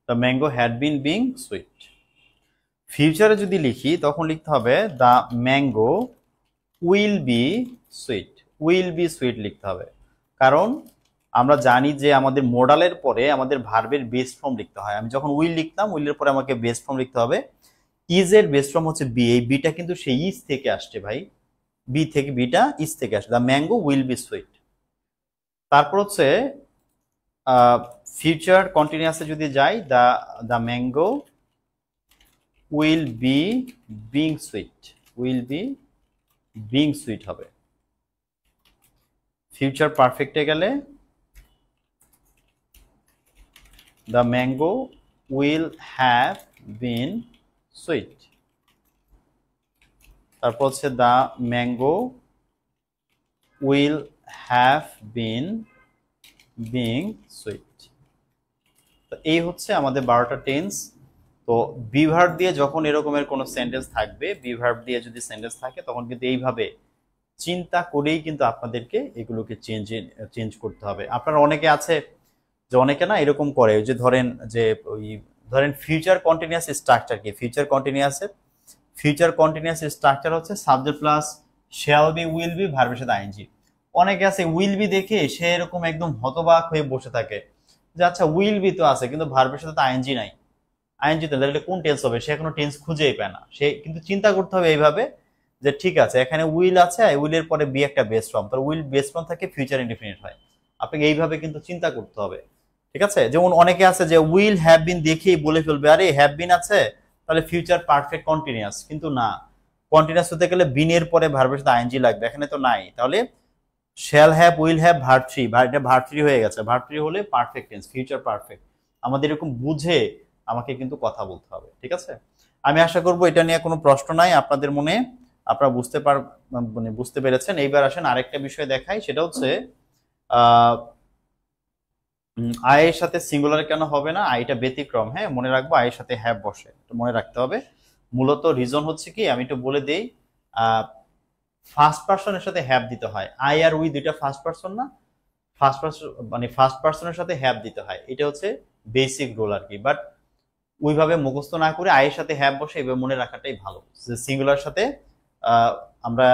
The mango had been being sweet. ফিউচারে যদি লিখি তখন লিখতে হবে the mango will be sweet. will be sweet লিখতে হবে, কারণ আমরা জানি যে আমাদের মডালের পরে আমাদের ভার্বের বেস ফর্ম লিখতে হয়। আমি যখন উইল লিখতাম, উইলের পরে আমাকে বেস ফর্ম লিখতে হবে। ইজ এর বেস ফর্ম হচ্ছে বি, এই বিটা কিন্তু সেই ইজ থেকে আসছে ভাই, বি থেকে বিটা ইজ থেকে আসছে। The mango will be sweet. তারপর হচ্ছে ফিউচার কন্টিনিউয়াসে যদি যাই, the mango will be being sweet, will be being sweet হবে। ফিউচার পারফেক্টে গেলে the mango will have been sweet. তারপর হচ্ছে the mango will have been being sweet. তো এই হচ্ছে আমাদের 12টা টেন্স। তো বি ভার্ব দিয়ে যখন এরকমের কোনো সেন্টেন্স থাকবে, বি ভার্ব দিয়ে যদি সেন্টেন্স থাকে তখন কিন্তু এইভাবে চিন্তা করেই কিন্তু আপনাদেরকে এগুলোকে চেঞ্জ করতে হবে। আপনারা অনেকে আছে যে অনেকে না এরকম করে, যে ধরেন ফিউচার কন্টিনিউয়াস স্ট্রাকচার কি, ফিউচার কন্টিনিউয়াস স্ট্রাকচার হচ্ছে subject plus shall be will be ভার্বের সাথে আইএনজি। অনেকে আছে উইল বি দেখে সে এরকম একদম হতবাক হয়ে বসে থাকে যে আচ্ছা উইল বি তো আছে কিন্তু ভার্বের সাথে তো আইএনজি নাই, আইএনজি তো তাহলে কোন টেন্স হবে, সে এখনো টেন্স খুঁজেই পায় না। সে কিন্তু চিন্তা করতে হবে এইভাবে যে ঠিক আছে এখানে উইল আছে, উইলের পরে বি একটা বেস ফর্ম, তার উইল বেস ফর্ম থাকে ফিউচার ইনডিফিনিট হয়। আপনাকে এইভাবে কিন্তু চিন্তা করতে হবে, ঠিক আছে। যেমন অনেকে আছে যে উইল হ্যাভ বিন দেখেই বলে ফেলবে আরে হ্যাভ বিন আছে তাহলে ফিউচার পারফেক্ট কন্টিনিউয়াস, কিন্তু না, কন্টিনিউয়াস হতে গেলে বিনের পরে ভার্বের সাথে আইএনজি লাগবে, এখানে তো নাই। তাহলে shall have will have verb three, এটা ভার্ব থ্রি হয়ে গেছে, ভার্ব থ্রি হলে পারফেক্ট টেন্স, ফিউচার পারফেক্ট। আমাদের এরকম বুঝে আমাকে কিন্তু কথা বলতে হবে, ঠিক আছে। আমি আশা করব এটা নিয়ে কোনো প্রশ্ন নাই আপনাদের মনে, আপনারা বুঝতে পেরেছেন। এইবার আসেন আরেকটা বিষয় দেখাই, সেটা হচ্ছে আয়ের সাথে সিঙ্গুলার কেন হবে না, আইটা ব্যতিক্রম, হ্যাঁ মনে রাখবো, আয়ের সাথে হ্যাভ বসে, মনে রাখতে হবে। মূলত রিজন হচ্ছে কি, আমি একটু বলে দেই, ফার্স্ট পারসনের সাথে হ্যাভ দিতে হয়। আই আর উই দুইটা ফার্স্ট পারসন না, ফার্স্ট পারসনের সাথে হ্যাভ দিতে হয়, এটা হচ্ছে বেসিক রুল আর কি। বাট ওইভাবে মুখস্থ না করে আয়ের সাথে হ্যাভ বসে এভাবে মনে রাখাটাই ভালো, যে সিঙ্গুলার সাথে আমরা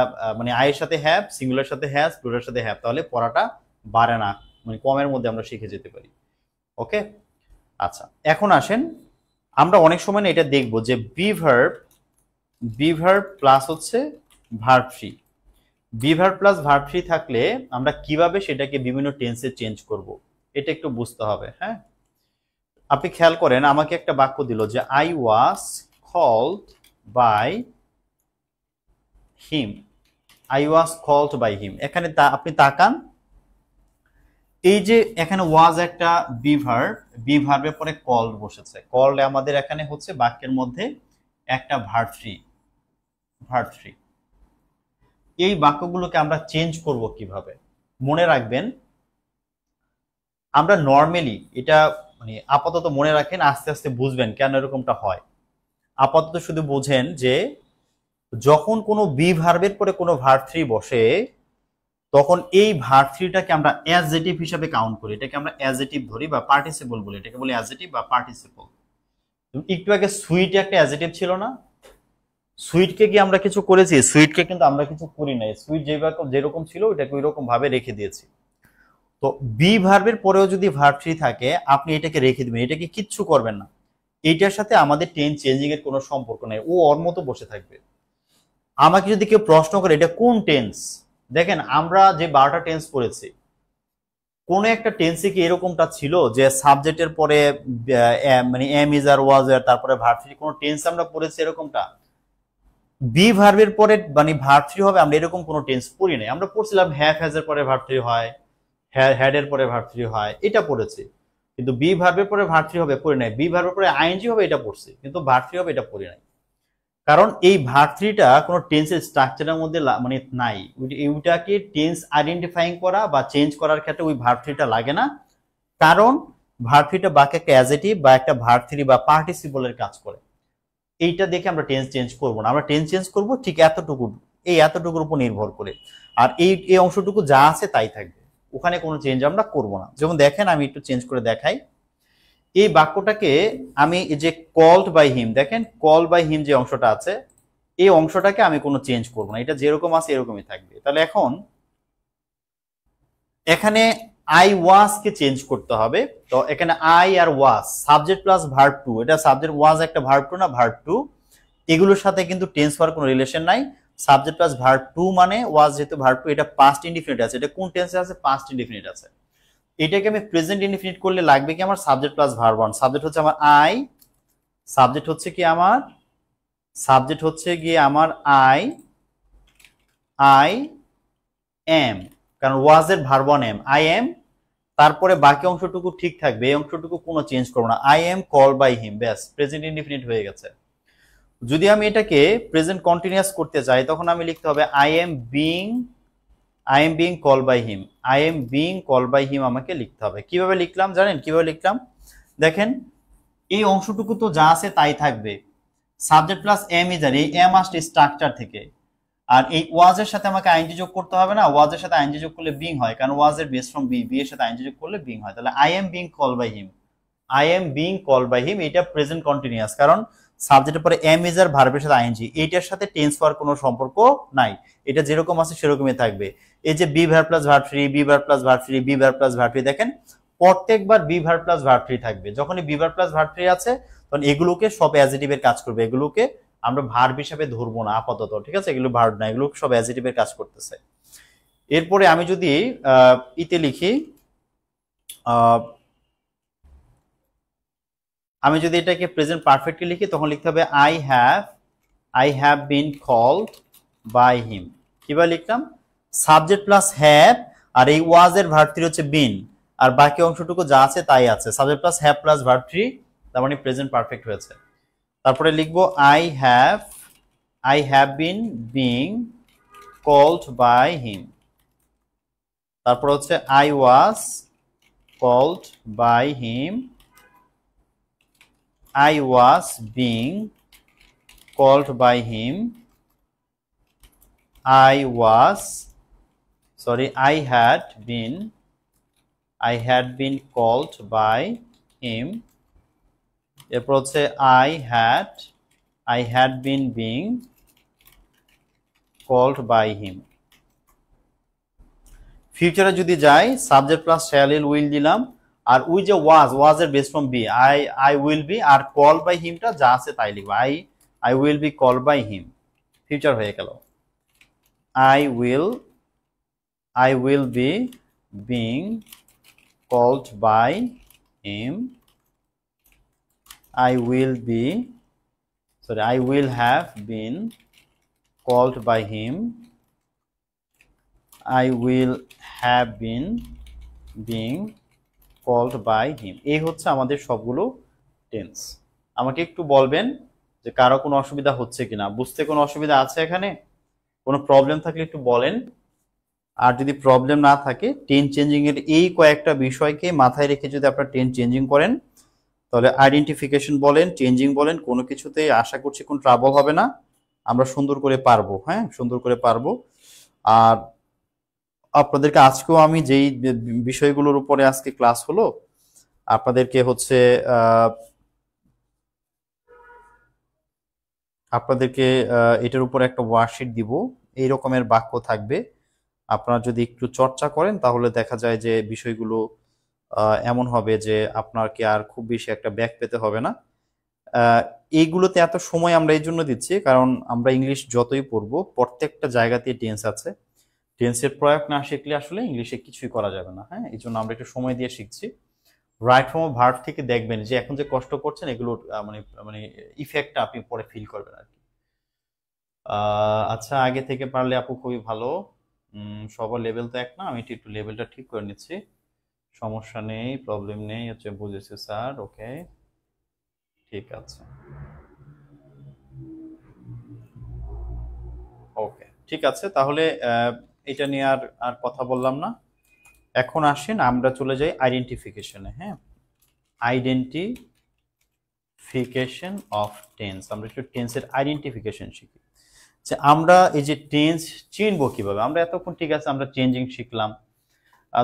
আয়ের সাথে হ্যাভ, সিঙ্গুলার সাথে হ্যাজ, প্লুরাল সাথে হ্যাভ, তাহলে পড়াটা বাড়ে না, কমের মধ্যে আমরা শিখে যেতে পারি। ওকে, আচ্ছা এখন আসেন আমরা অনেক সময় না এটা দেখবো যে বি ভার্ব প্লাস হচ্ছে verb three, be verb plus verb three থাকলে আমরা কিভাবে সেটাকে বিভিন্ন টেন্সে চেঞ্জ করব এটা একটু বুঝতে হবে। হ্যাঁ, আপনি খেয়াল করেন, আমাকে একটা বাক্য দিল যে I was called by him, I was called by him. এখানে আপনি তাকান, এই যে এখানে ওয়াজ একটা বি ভার্বের পরে কল্ড বসেছে, কল্ড আমাদের এখানে হচ্ছে বাক্যের মধ্যে একটা ভার্ব থ্রি। এই বাক্যগুলোকে আমরা চেঞ্জ করব কিভাবে, মনে রাখবেন আমরা নর্মালি এটা আপাতত মনে রাখেন, আস্তে আস্তে বুঝবেন কেন এরকমটা হয়। আপাতত শুধু বুঝেন যে যখন কোনো বি ভার্বের পরে কোনো ভার্ব থ্রি বসে তখন এই ভার্ব থ্রিটাকে আমরা অ্যাডজেটিভ হিসেবে কাউন্ট করি, এটাকে আমরা অ্যাডজেটিভ ধরি বা পার্টিসিপল বলি, এটাকে বলি অ্যাডজেটিভ বা পার্টিসিপল। একটু আগে সুইট একটা অ্যাডজেটিভ ছিল না, সুইটকে কি আমরা কিছু করেছি? সুইটকে কিন্তু আমরা কিছু করি নাই, সুইট যেরকম ছিল ওইটাকে ওই রকম ভাবে রেখে দিয়েছি। তো বি ভার্বের পরেও যদি ভার্ব থ্রি থাকে আপনি এটাকে রেখে দিবেন, এটাকে কিচ্ছু করবেন না, এইটার সাথে আমাদের টেন্স চেঞ্জিং এর কোনো সম্পর্ক নেই, ও ওর মতো বসে থাকবে। আমাকে যদি কেউ প্রশ্ন করে এটা কোন টেন্স, দেখেন আমরা যে 12টা টেন্স পড়েছি কোন একটা টেন্সে কি এরকমটা ছিল যে সাবজেক্টের পরে এম ইজ আর ওয়াজ আর তারপরে ভার্ব থ্রি, কোন টেন্স আমরা পড়েছি এরকমটা? বি ভার্বের পরে ভার্ব থ্রি হবে আমরা এরকম কোন টেন্স পড়ি নাই। আমরা পড়ছিলাম হ্যাভ হ্যাজ এর পরে ভার্ব থ্রি হয়, হ্যাড এর পরে ভার্ব থ্রি হয়, এটা পড়েছি, কিন্তু বি ভার্বের পরে ভার্ব থ্রি হবে পড়ি নাই। বি ভার্বের পরে আইএনজি হবে এটা পড়ছি, কিন্তু ভার্ব থ্রি হবে এটা পড়ি নাই, কারণ এই ভার্ব থ্রিটা কোনো টেন্সের স্ট্রাকচারের মধ্যে নাই। ওইটাকে টেন্স আইডেন্টিফাইং করা বা চেঞ্জ করার ক্ষেত্রে ওই ভার্ব থ্রিটা লাগে না, কারণ ভার্ব থ্রিটা বাকি একটা অ্যাজেটিভ বা একটা ভার্ব থ্রি বা পার্টিসিপলের কাজ করে। এইটা দেখে আমরা টেন্স চেঞ্জ করবো না, আমরা টেন্স চেঞ্জ করবো ঠিক এতটুকু, এই এতটুকুর উপর নির্ভর করে। আর এই অংশটুকু যা আছে তাই থাকবে, ওখানে কোনো চেঞ্জ আমরা করব না। যেমন দেখেন আমি একটু চেঞ্জ করে দেখাই। এই বাক্যটাকে আমি এই যে কল্ড বাই হিম, দেখেন কল বাই হিম যে অংশটা আছে, এই অংশটাকে আমি কোনো চেঞ্জ করব না, এটা যেরকম আছে এরকমই থাকবে। তাহলে এখন এখানে আই ওয়াজ কে চেঞ্জ করতে হবে। তো এখানে আই আর was subject plus verb two, এটা সাবজেক্ট ওয়াজ একটা ভার্ব টু না ভার্ব টু, এগুলোর সাথে কিন্তু টেন্স হওয়ার কোনো রিলেশন নাই। সাবজেক্ট প্লাস ভার্ব টু মানে ওয়াজ যেহেতু ভার্ব টু, এটা পাস্ট ইনডিফিনিট আছে, এটা কোন টেন্সে আছে? পাস্ট ইনডিফিনিট আছে। এটাকে আমি প্রেজেন্ট ইনডিফিনিট করলে লাগবে কি আমার subject plus verb one. Subject হচ্ছে আমার আই, সাবজেক্ট হচ্ছে কি আমার, সাবজেক্ট হচ্ছে গিয়ে আমার আই, আই এম, কারণ ওয়াজ এর verb one am, I am, তারপরে বাকি অংশটুকু ঠিক থাকবে, এই অংশটুকু কোনো চেঞ্জ করবো না, I am call by him, ব্যাস প্রেজেন্ট ইনডিফিনিট হয়ে গেছে। যদি আমি এটাকে প্রেজেন্ট কন্টিনিউয়াস করতে চাই তখন আমি লিখতে হবে I am being call by him, I am being call by him আমাকে লিখতে হবে। কিভাবে লিখলাম জানেন? কিভাবে লিখলাম দেখেন, এই অংশটুকু তো যা আছে তাই থাকবে, সাবজেক্ট প্লাস এম ইজ আর, এই এম আসছে স্ট্রাকচার থেকে, আর এই ওয়াজের সাথে আমাকে আইএনজি যোগ করতে হবে না, ওয়াজের সাথে আইএনজি যোগ করলে বিং হয়, কারণ ওয়াজের বেস ফ্রম বি, বি এর সাথে আইএনজি যোগ করলে বিং হয়। তাহলে I am being call by him, I am being call by him, এটা প্রেজেন্ট কন্টিনিউয়াস, কারণ সাবজেক্টের পরে এম ইজ আর ভার্বের সাথে আইএনজি, এইটার সাথে টেন্স হওয়ার কোনো সম্পর্ক নাই, এটা যেরকম আছে সেরকমই থাকবে। এই যে be verb plus verb three, be verb plus verb three, be verb plus verb three, দেখেন প্রত্যেকবার be verb plus verb three থাকবে। যখনই be verb plus verb three আছে তখন এগুলোকে সব অ্যাজেটিভের কাজ করবে, এগুলোকে আমরা ভার্ব হিসাবে ধরবো না আপাতত, ঠিক আছে? এগুলো ভার্ব না, এগুলো সব অ্যাজেটিভের কাজ করতেছে। এরপরে আমি যদি ইতে লিখি, আমি যদি এটাকে প্রেজেন্ট পারফেক্টলি লিখি তখন লিখতে হবে I have been called by him. কিভাবে লিখলাম? সাবজেক্ট প্লাস হ্যাভ, আর এই ওয়াজ এর ভার্ব থ্রি হচ্ছে বিন, আর বাকি অংশটুকু যা আছে তাই আছে, subject plus have plus verb three, তার মানে প্রেজেন্ট পারফেক্ট হয়েছে। তারপরে লিখবো I have been being called by him, তারপর হচ্ছে I was called by him, I was being called by him, I had been called by him, এরপর হচ্ছে I had been being called by him। ফিউচারে যদি যাই subject plus shall will দিলাম, আর ওই যে ওয়াজ এর base form be, I will be, আর কল বাই হিমটা যা আছে তাই লিখবো, I will be call by him, ফিউচার হয়ে গেল। I will be being called by him, I will have been called by him, I will have been being called by him। এই হচ্ছে আমাদের সবগুলো টেন্স। আমাকে একটু বলবেন যে কারো কোনো অসুবিধা হচ্ছে কিনা, বুঝতে কোনো অসুবিধা আছে, এখানে কোনো প্রবলেম থাকলে একটু বলেন। আর যদি প্রবলেম না থাকে, টেন চেঞ্জিং এর এই কয়েকটা বিষয়কে মাথায় রেখে যদি আপনারা টেন চেঞ্জিং করেন তাহলে আইডেন্টিফিকেশন বলেন, চেঞ্জিং বলেন, কোনো কিছুতে আশা করছি কোনো ট্রাবল হবে না, আমরা সুন্দর করে পারবো, হ্যাঁ সুন্দর করে পারবো। আর আপনাদেরকে আজকেও আমি যেই বিষয়গুলোর উপরে আজকে ক্লাস হলো, আপনাদেরকে হচ্ছে এটার উপর একটা ওয়ার্কশিট দিব, এই রকমের বাক্য থাকবে। আপনারা যদি একটু চর্চা করেন তাহলে দেখা যায় যে বিষয়গুলো এমন হবে যে আপনাকে আর খুব বেশি একটা ব্যাক পেতে হবে না। এইগুলোতে এত সময় আমরা এই জন্য দিচ্ছি কারণ আমরা ইংলিশ যতই পড়বো প্রত্যেকটা জায়গাতেই টেন্স আছে, টেন্সের প্রয়োগ না শিখলে আসলে ইংলিশে কিছুই করা যাবে না, হ্যাঁ এই জন্য আমরা একটু সময় দিয়ে শিখছি। রাইট ফর্ম ভার্ব থেকে দেখবেন যে এখন যে কষ্ট করছেন এগুলোর মানে মানে ইফেক্টটা আপনি পরে ফিল করবেন আর কি। আচ্ছা, আগে থেকে পারলে আপু খুবই ভালো। সবার লেভেল তো এক না, আমি একটু লেভেলটা ঠিক করে নিচ্ছি, সমস্যা নেই, প্রবলেম নেই, হচ্ছে বুঝেছি স্যার, ওকে ঠিক আছে, ওকে ঠিক আছে। তাহলে এটা নিয়ে আর কথা বললাম না, এখন আসেন আমরা চলে যাই আইডেন্টিফিকেশনে। হ্যাঁ, আইডেন্টিফিকেশন অফ টেন্স। আমরা একটু টেন্সের আইডেন্টিফিকেশন শিখি, যে আমরা এই যে টেন্স চিনবো কিভাবে। আমরা এতক্ষণ ঠিক আছে আমরা চেঞ্জিং শিখলাম,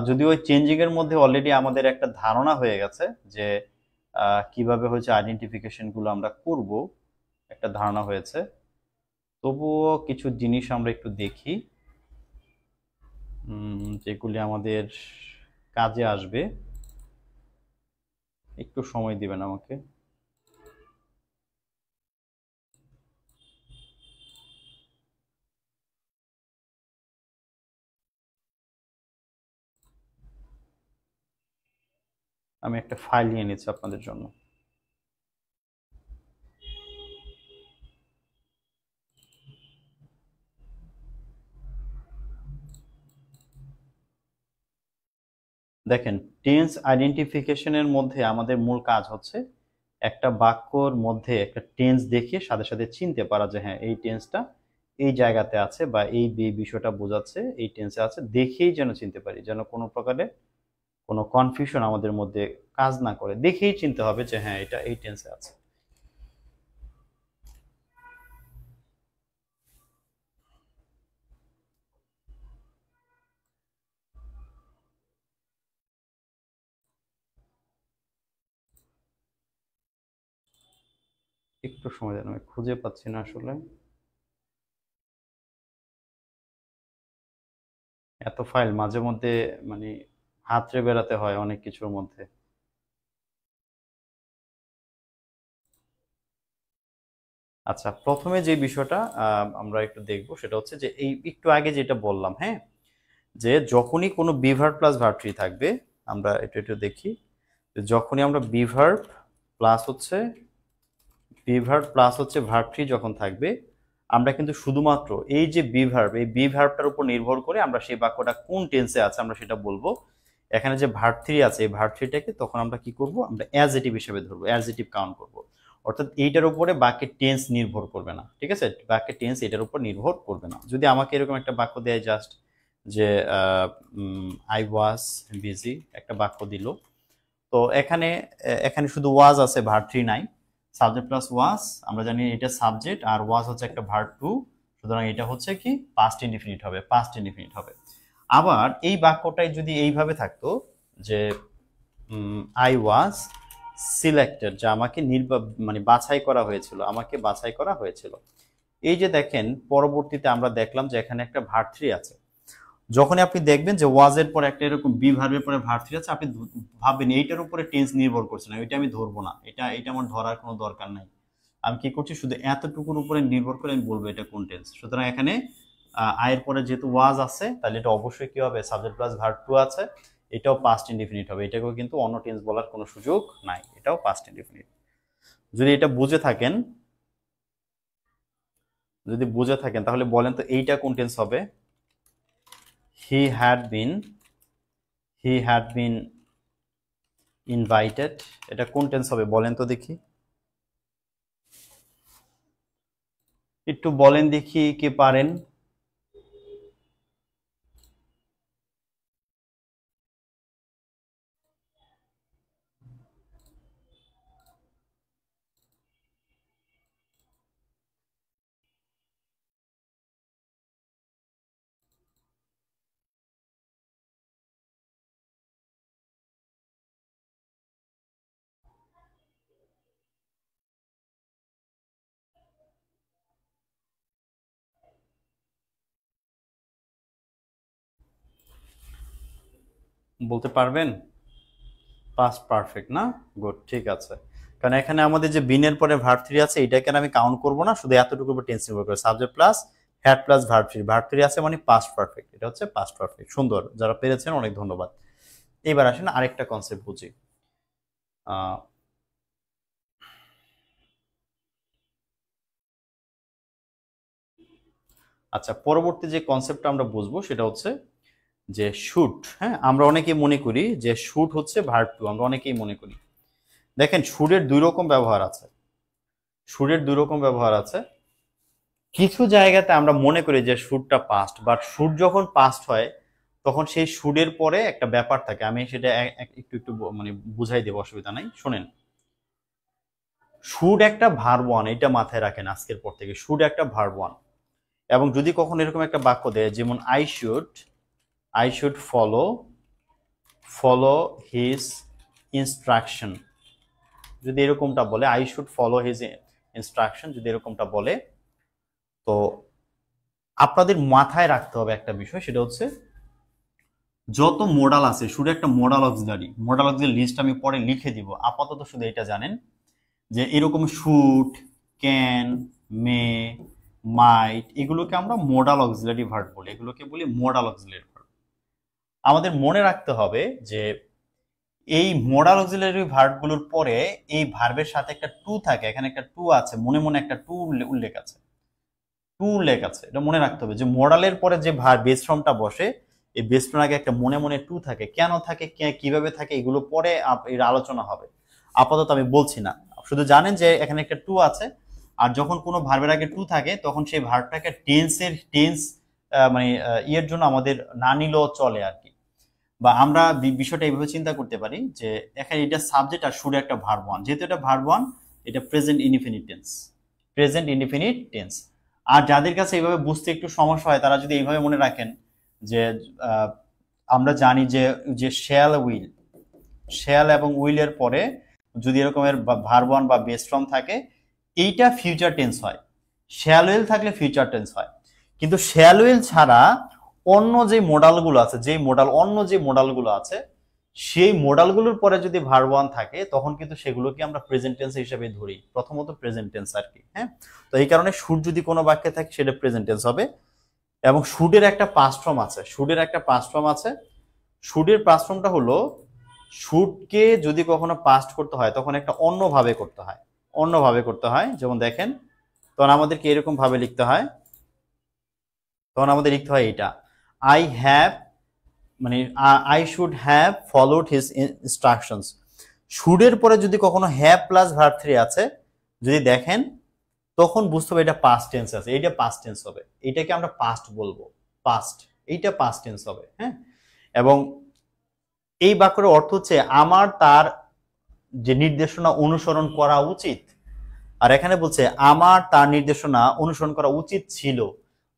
যদিও ওই চেঞ্জিং এর মধ্যে অলরেডি আমাদের একটা ধারণা হয়ে গেছে যে কিভাবে হচ্ছে আইডেন্টিফিকেশন গুলো আমরা করব, একটা ধারণা হয়েছে। তবুও কিছু জিনিস আমরা একটু দেখি যেগুলি আমাদের কাজে আসবে। একটু সময় দিবেন আমাকে। আমি একটা ফাইল নিয়ে নিচ্ছি আপনাদের জন্য। দেখেন, টেন্স আইডেন্টিফিকেশনের মধ্যে আমাদের মূল কাজ হচ্ছে একটা বাক্যর মধ্যে একটা টেন্স দেখে সাথে সাথে চিনতে পারা যে হ্যাঁ এই টেন্সটা এই জায়গাতে আছে বা এই বিষয়টা বোঝাচ্ছে এই টেন্সে আছে, দেখেই যেন চিনতে পারি, যেন কোনো প্রকারে কোনো কনফিউশন আমাদের মধ্যে কাজ না করে, দেখেই চিনতে হবে যে হ্যাঁ এটা এই টেন্সে আছে। একটু সময় দেন, আমি খুঁজে পাচ্ছি না আসলে। এত ফাইল মাঝে মধ্যে মানে হাতড়ে বেড়াতে হয় অনেক কিছুর মধ্যে। আচ্ছা, প্রথমে যে বিষয়টা আমরা একটু দেখব সেটা হচ্ছে যে এই একটু আগে যেটা বললাম, হ্যাঁ, যে যখনই কোনো বিভার্ব প্লাস ভার্ব ট্রি থাকবে, আমরা এটা একটু দেখি, যখনই আমরা বিভার্ব প্লাস হচ্ছে ভার্ব ট্রি যখন থাকবে, আমরা কিন্তু শুধুমাত্র এই যে এই ভার্বটার উপর নির্ভর করে আমরা সেই বাক্যটা কোন টেন্সে আছে আমরা সেটা বলবো। এখানে যে ভার্ব থ্রি আছে এই ভার্ব থ্রিটাকে তখন আমরা কি করব, আমরা অ্যাজেটিভ হিসেবে ধরবো, অ্যাজেটিভ কাউন্ট করব। অর্থাৎ এইটার উপরে বাক্যের টেন্স নির্ভর করবে না, ঠিক আছে, বাক্যের টেন্স এটার উপর নির্ভর করবে না। যদি আমাকে এরকম একটা বাক্য দেয় জাস্ট যে আই ওয়াজ বিজি, একটা বাক্য দিল, তো এখানে এখানে শুধু ওয়াজ আছে, ভার্ব থ্রি নাই। সাবজেক্ট প্লাস ওয়াজ, আমরা জানি এটা সাবজেক্ট, আর ওয়াজ হচ্ছে একটা ভার্ব টু, সুতরাং এটা হচ্ছে কি পাস্ট ইনডিফিনিট হবে, পাস্ট ইনডিফিনিট হবে। আবার এই বাক্যটাই যদি এইভাবে থাকতো যে আই ওয়াজ সিলেক্টেড, যা আমাকে মানে বাছাই করা হয়েছিল, আমাকে বাছাই করা হয়েছিল। এই যে দেখেন পরবর্তীতে আমরা দেখলাম যে এখানে একটা ভার্ব থ্রি আছে। যখনই আপনি দেখবেন যে ওয়াজের পরে একটা এরকম বি ভার্বের পরে ভার্ব থ্রি আছে, আপনি ভাববেন এইটার উপরে টেন্স নির্ভর করছে না, এটা আমি ধরবো না, এটা আমার ধরার কোনো দরকার নাই। আমি কি করছি, শুধু এতটুকুর উপরে নির্ভর করে আমি বলবো এটা কোন টেন্স। সুতরাং এখানে আয়ের পরে যেহেতু ওয়াজ আছে, তাহলে এটা অবশ্যই কি হবে, সাবজেক্ট প্লাস ভার্ব টু আছে, এটাও পাস্ট ইনডিফিনিট হবে, এটাকেও কিন্তু অন্য টেন্স বলার কোনো সুযোগ নাই, এটাও পাস্ট ইনডিফিনিট। যদি এটা বুঝে থাকেন তাহলে বলেন তো এইটা কোন টেন্স হবে। হি হ্যাড বিন ইনভাইটেড, এটা কোন টেন্স হবে বলেন তো দেখি, একটু বলেন দেখি কে পারেন। বলতে পারবেন? পাস্ট পারফেক্ট না? গুড, ঠিক আছে। কারণ এখানে আমাদের যে বিনের পরে ভার্ব থ্রি আছে, এটাকে আমি কাউন্ট করব না, শুধু এতটুকু উপর টেন্স নির্ভর করে, subject plus had plus verb three আছে মানে পাস্ট পারফেক্ট, এটা হচ্ছে পাস্ট পারফেক্ট। সুন্দর, যারা পেরেছেন অনেক ধন্যবাদ। এবার আসেন আরেকটা কনসেপ্ট বুঝি। আচ্ছা, পরবর্তী যে কনসেপ্টটা আমরা বুঝবো সেটা হচ্ছে যে শুট। হ্যাঁ, আমরা অনেকেই মনে করি যে শুট হচ্ছে ভার্ব টু, আমরা অনেকেই মনে করি। দেখেন শুটের দুই রকম ব্যবহার আছে, কিছু জায়গাতে আমরা মনে করি যে শুটটা পাস্ট, বাট শুট যখন পাস্ট হয় তখন সেই শুডের পরে একটা ব্যাপার থাকে, আমি সেটা একটু একটু মানে বুঝাই দেবো, অসুবিধা নাই, শোনেন। শুড একটা ভার্ব ওয়ান, এটা মাথায় রাখেন আজকের পর থেকে, শুড একটা ভার্ব ওয়ান। এবং যদি কখনো এরকম একটা বাক্য দেয় যেমন I should follow his instruction, যদি এরকমটা বলে, I should follow his instruction যদি এরকমটা বলে, তো আপনাদের মাথায় রাখতে হবে একটা বিষয়, সেটা হচ্ছে যত মোডাল আছে শুধু একটা মোডাল অক্সিলারি লিস্ট আমি পরে লিখে দিব, আপাতত শুধু এটা জানেন যে এরকম শুড, ক্যান, মে, মাইট, এগুলোকে আমরা মোডাল অক্সিলারি ভার্ব বলি, এগুলোকে বলি মোডাল অক্সিলারি ভার্ব। আমাদের মনে রাখতে হবে যে এই মোডাল অক্সিলারি ভার্বগুলোর পরে এই ভার্বের সাথে একটা টু থাকে, এখানে একটা টু আছে, মনে মনে একটা টু উল্লেখ আছে, এটা মনে রাখতে হবে যে মোডালের পরে যে ভার্ব বেস ফর্মটা বসে, এই বেস ফর্ম আগে একটা মনে মনে টু থাকে, কেন থাকে, কিভাবে থাকে, এগুলো পরে এর আলোচনা হবে, আপাতত আমি বলছি না, শুধু জানেন যে এখানে একটা টু আছে। আর যখন কোনো ভার্বের আগে টু থাকে তখন সেই ভার্বটাকে টেন্স মানে ইয়ের জন্য আমাদের না নিলেও চলে আর কি, বা আমরা বিষয়টা এইভাবে চিন্তা করতে পারি যে এখানে এটা সাবজেক্ট আর শুড একটা ভার্ব ওয়ান, যেহেতু এটা ভার্ব ওয়ান, এটা প্রেজেন্ট ইনডিফিনিট টেন্স। আর যাদের কাছে এইভাবে বুঝতে একটু সমস্যা হয় তারা যদি এইভাবে মনে রাখেন যে আমরা জানি যে শ্যাল এবং উইলের পরে যদি এরকমের ভার্ব ওয়ান বা বেস ফর্ম থাকে, এইটা ফিউচার টেন্স হয়, শ্যাল উইল থাকলে ফিউচার টেন্স হয়। কিন্তু শ্যাল উইল ছাড়া অন্য যে মোডালগুলো আছে, অন্য যে মোডালগুলো আছে, সেই মোডালগুলোর পরে যদি ভার্ব ওয়ান থাকে তখন কিন্তু সেগুলোকে আমরা প্রেজেন্ট টেন্স হিসেবে ধরি, প্রথমত প্রেজেন্ট টেন্স আর কি। হ্যাঁ, তো এই কারণে শুড যদি কোনো বাক্যে থাকে সেটা প্রেজেন্ট টেন্স হবে। এবং শুডের একটা পাস্ট ফর্ম আছে, শুডের পাস্ট ফর্মটা হলো, শুডকে যদি কখনো পাস্ট করতে হয় তখন একটা অন্যভাবে করতে হয়, যেমন দেখেন, তখন আমাদেরকে এরকম ভাবে লিখতে হয়, এটা, I should have followed his instructions. শুডের পরে যদি কখনো হ্যাভ প্লাস ভার্ব থ্রি আছে, যদি দেখেন, তখন বুঝতে হবে এটা পাস্ট টেন্স আছে, এইটা পাস্ট টেন্স হবে, এইটাকে আমরা পাস্ট বলবো, এইটা পাস্ট টেন্স হবে। হ্যাঁ, এবং এই বাক্যের অর্থ হচ্ছে আমার তার যে নির্দেশনা অনুসরণ করা উচিত, আর এখানে বলছে আমার তার নির্দেশনা অনুসরণ করা উচিত ছিল।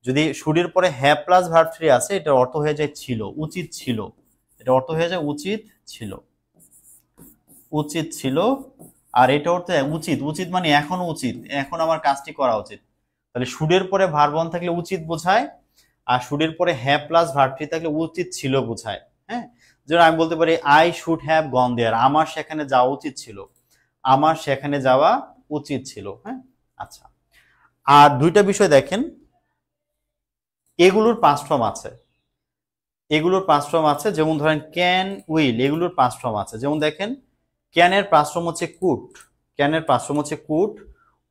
যদি শুডের পরে হ্যাভ প্লাস ভার্ব থ্রি আছে, এটার অর্থ হয়ে যায় ছিল, উচিত ছিল, এটা অর্থ হয়ে যায় উচিত ছিল। আর এটা অর্থ উচিত মানে এখনো উচিত, এখন আমার কাজটি করা উচিত। তাহলে শুডের পরে ভার্ব ওয়ান থাকলে উচিত বোঝায়, আর শুডের পরে হ্যাভ প্লাস ভার্ব থ্রি থাকলে উচিত ছিল বোঝায়। হ্যাঁ, যেমন আমি বলতে পারি আই শুড হ্যাভ গন দেয়ার, আমার সেখানে যাওয়া উচিত ছিল। হ্যাঁ, আচ্ছা, আর দুইটা বিষয় দেখেন, এগুলোর পাস্ট ফর্ম আছে, যেমন ধরেন ক্যান, উইল, এগুলোর পাস্ট ফর্ম আছে। যেমন দেখেন, ক্যানের পাস্ট ফর্ম হচ্ছে কুড,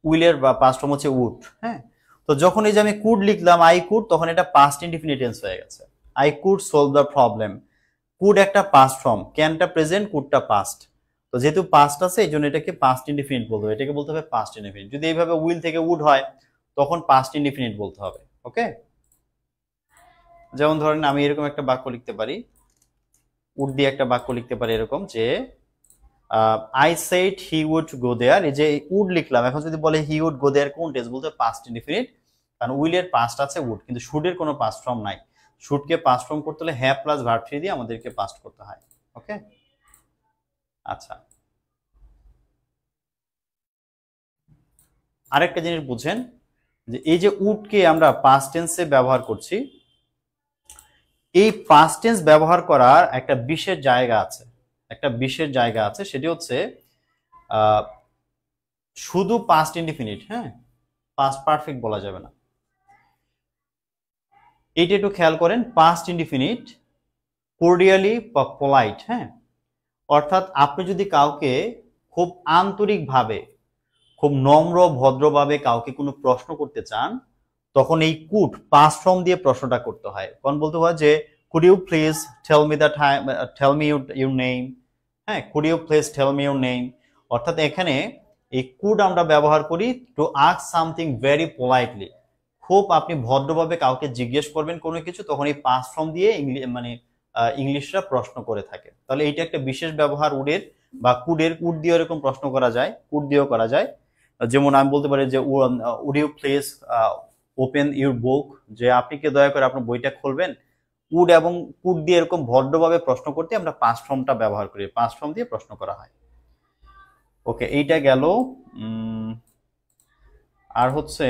উইলের পাস্ট ফর্ম হচ্ছে উড। হ্যাঁ, তো যখন এই যে আমি কুড লিখলাম, আই কুড, তখন এটা পাস্ট ইনডিফিনিট টেন্স হয়ে গেছে, I could solve the problem. Could একটা পাস্ট ফর্ম, ক্যানটা প্রেজেন্ট, কুডটা পাস্ট। তো যেহেতু পাস্ট আছে এই জন্য এটাকে পাস্ট ইনডিফিনিট বলতে হবে, এটাকে বলতে হবে পাস্ট ইনডিফিনিট। যদি এইভাবে উইল থেকে উড হয় তখন পাস্ট ইনডিফিনিট বলতে হবে। ওকে, যেমন ধরেন আমি এরকম একটা বাক্য লিখতে পারি, উড দিয়ে একটা বাক্য লিখতে পারি এরকম যে I said he would go there, এই যে উড লিখলাম, এখন যদি বলে হি উড গো দেয়ার, কোন টেন্স বলতে পাস্ট ইনডিফিনিট, কারণ উইলের পাস্ট আছে উড, কিন্তু শুডের কোনো পাস্ট ফর্ম নাই। শুডকে পাস্ট ফর্ম করতে হলে হ্যাভ প্লাস ভার্ব থ্রি দিয়ে আমাদেরকে পাস্ট করতে হয়। ওকে, আচ্ছা, আরেকটা জিনিস বুঝেন যে এই যে উডকে আমরা পাস্ট টেন্সে ব্যবহার করছি, এই পাস্ট টেন্স ব্যবহার করার একটা বিশেষ জায়গা আছে, সেটি হচ্ছে শুধু পাস্ট ইনডিফিনিট, হ্যাঁ, পাস্ট পারফেক্ট বলা যাবে না। এইটা একটু খেয়াল করেন, পাস্ট ইনডিফিনিট, কোর্ডিয়ালি বা পোলাইট। হ্যাঁ, অর্থাৎ আপনি যদি কাউকে খুব আন্তরিকভাবে, খুব নম্র ভদ্রভাবে কাউকে কোনো প্রশ্ন করতে চান, তখন এই কুড পাস্ট ফর্ম দিয়ে প্রশ্নটা করতে হয়। কারণ বলতে হয় যে could you please tell me your name, হ্যাঁ, could you please tell me your name, অর্থাৎ এখানে এই কুড আমরা ব্যবহার করি to ask something very politely, খুব আপনি ভদ্রভাবে কাউকে জিজ্ঞেস করবেন কোনো কিছু, তখন এই পাস্ট ফর্ম দিয়ে ইংলিশরা প্রশ্ন করে থাকে। তাহলে এইটা একটা বিশেষ ব্যবহার উডের বা কুড দিয়ে এরকম প্রশ্ন করা যায়, কুড দিয়েও করা যায়। যেমন আমি বলতে পারি যে would you please open your book, যে আপনি কি দয়া করে আপনার বইটা খুলবেন। উড এবং কুড দিয়ে এরকম ভদ্রভাবে প্রশ্ন করতে আমরা পাস্ট ফর্মটা ব্যবহার করি, পাস্ট ফর্ম দিয়ে প্রশ্ন করা হয়। ওকে, এইটা গেল। আর হচ্ছে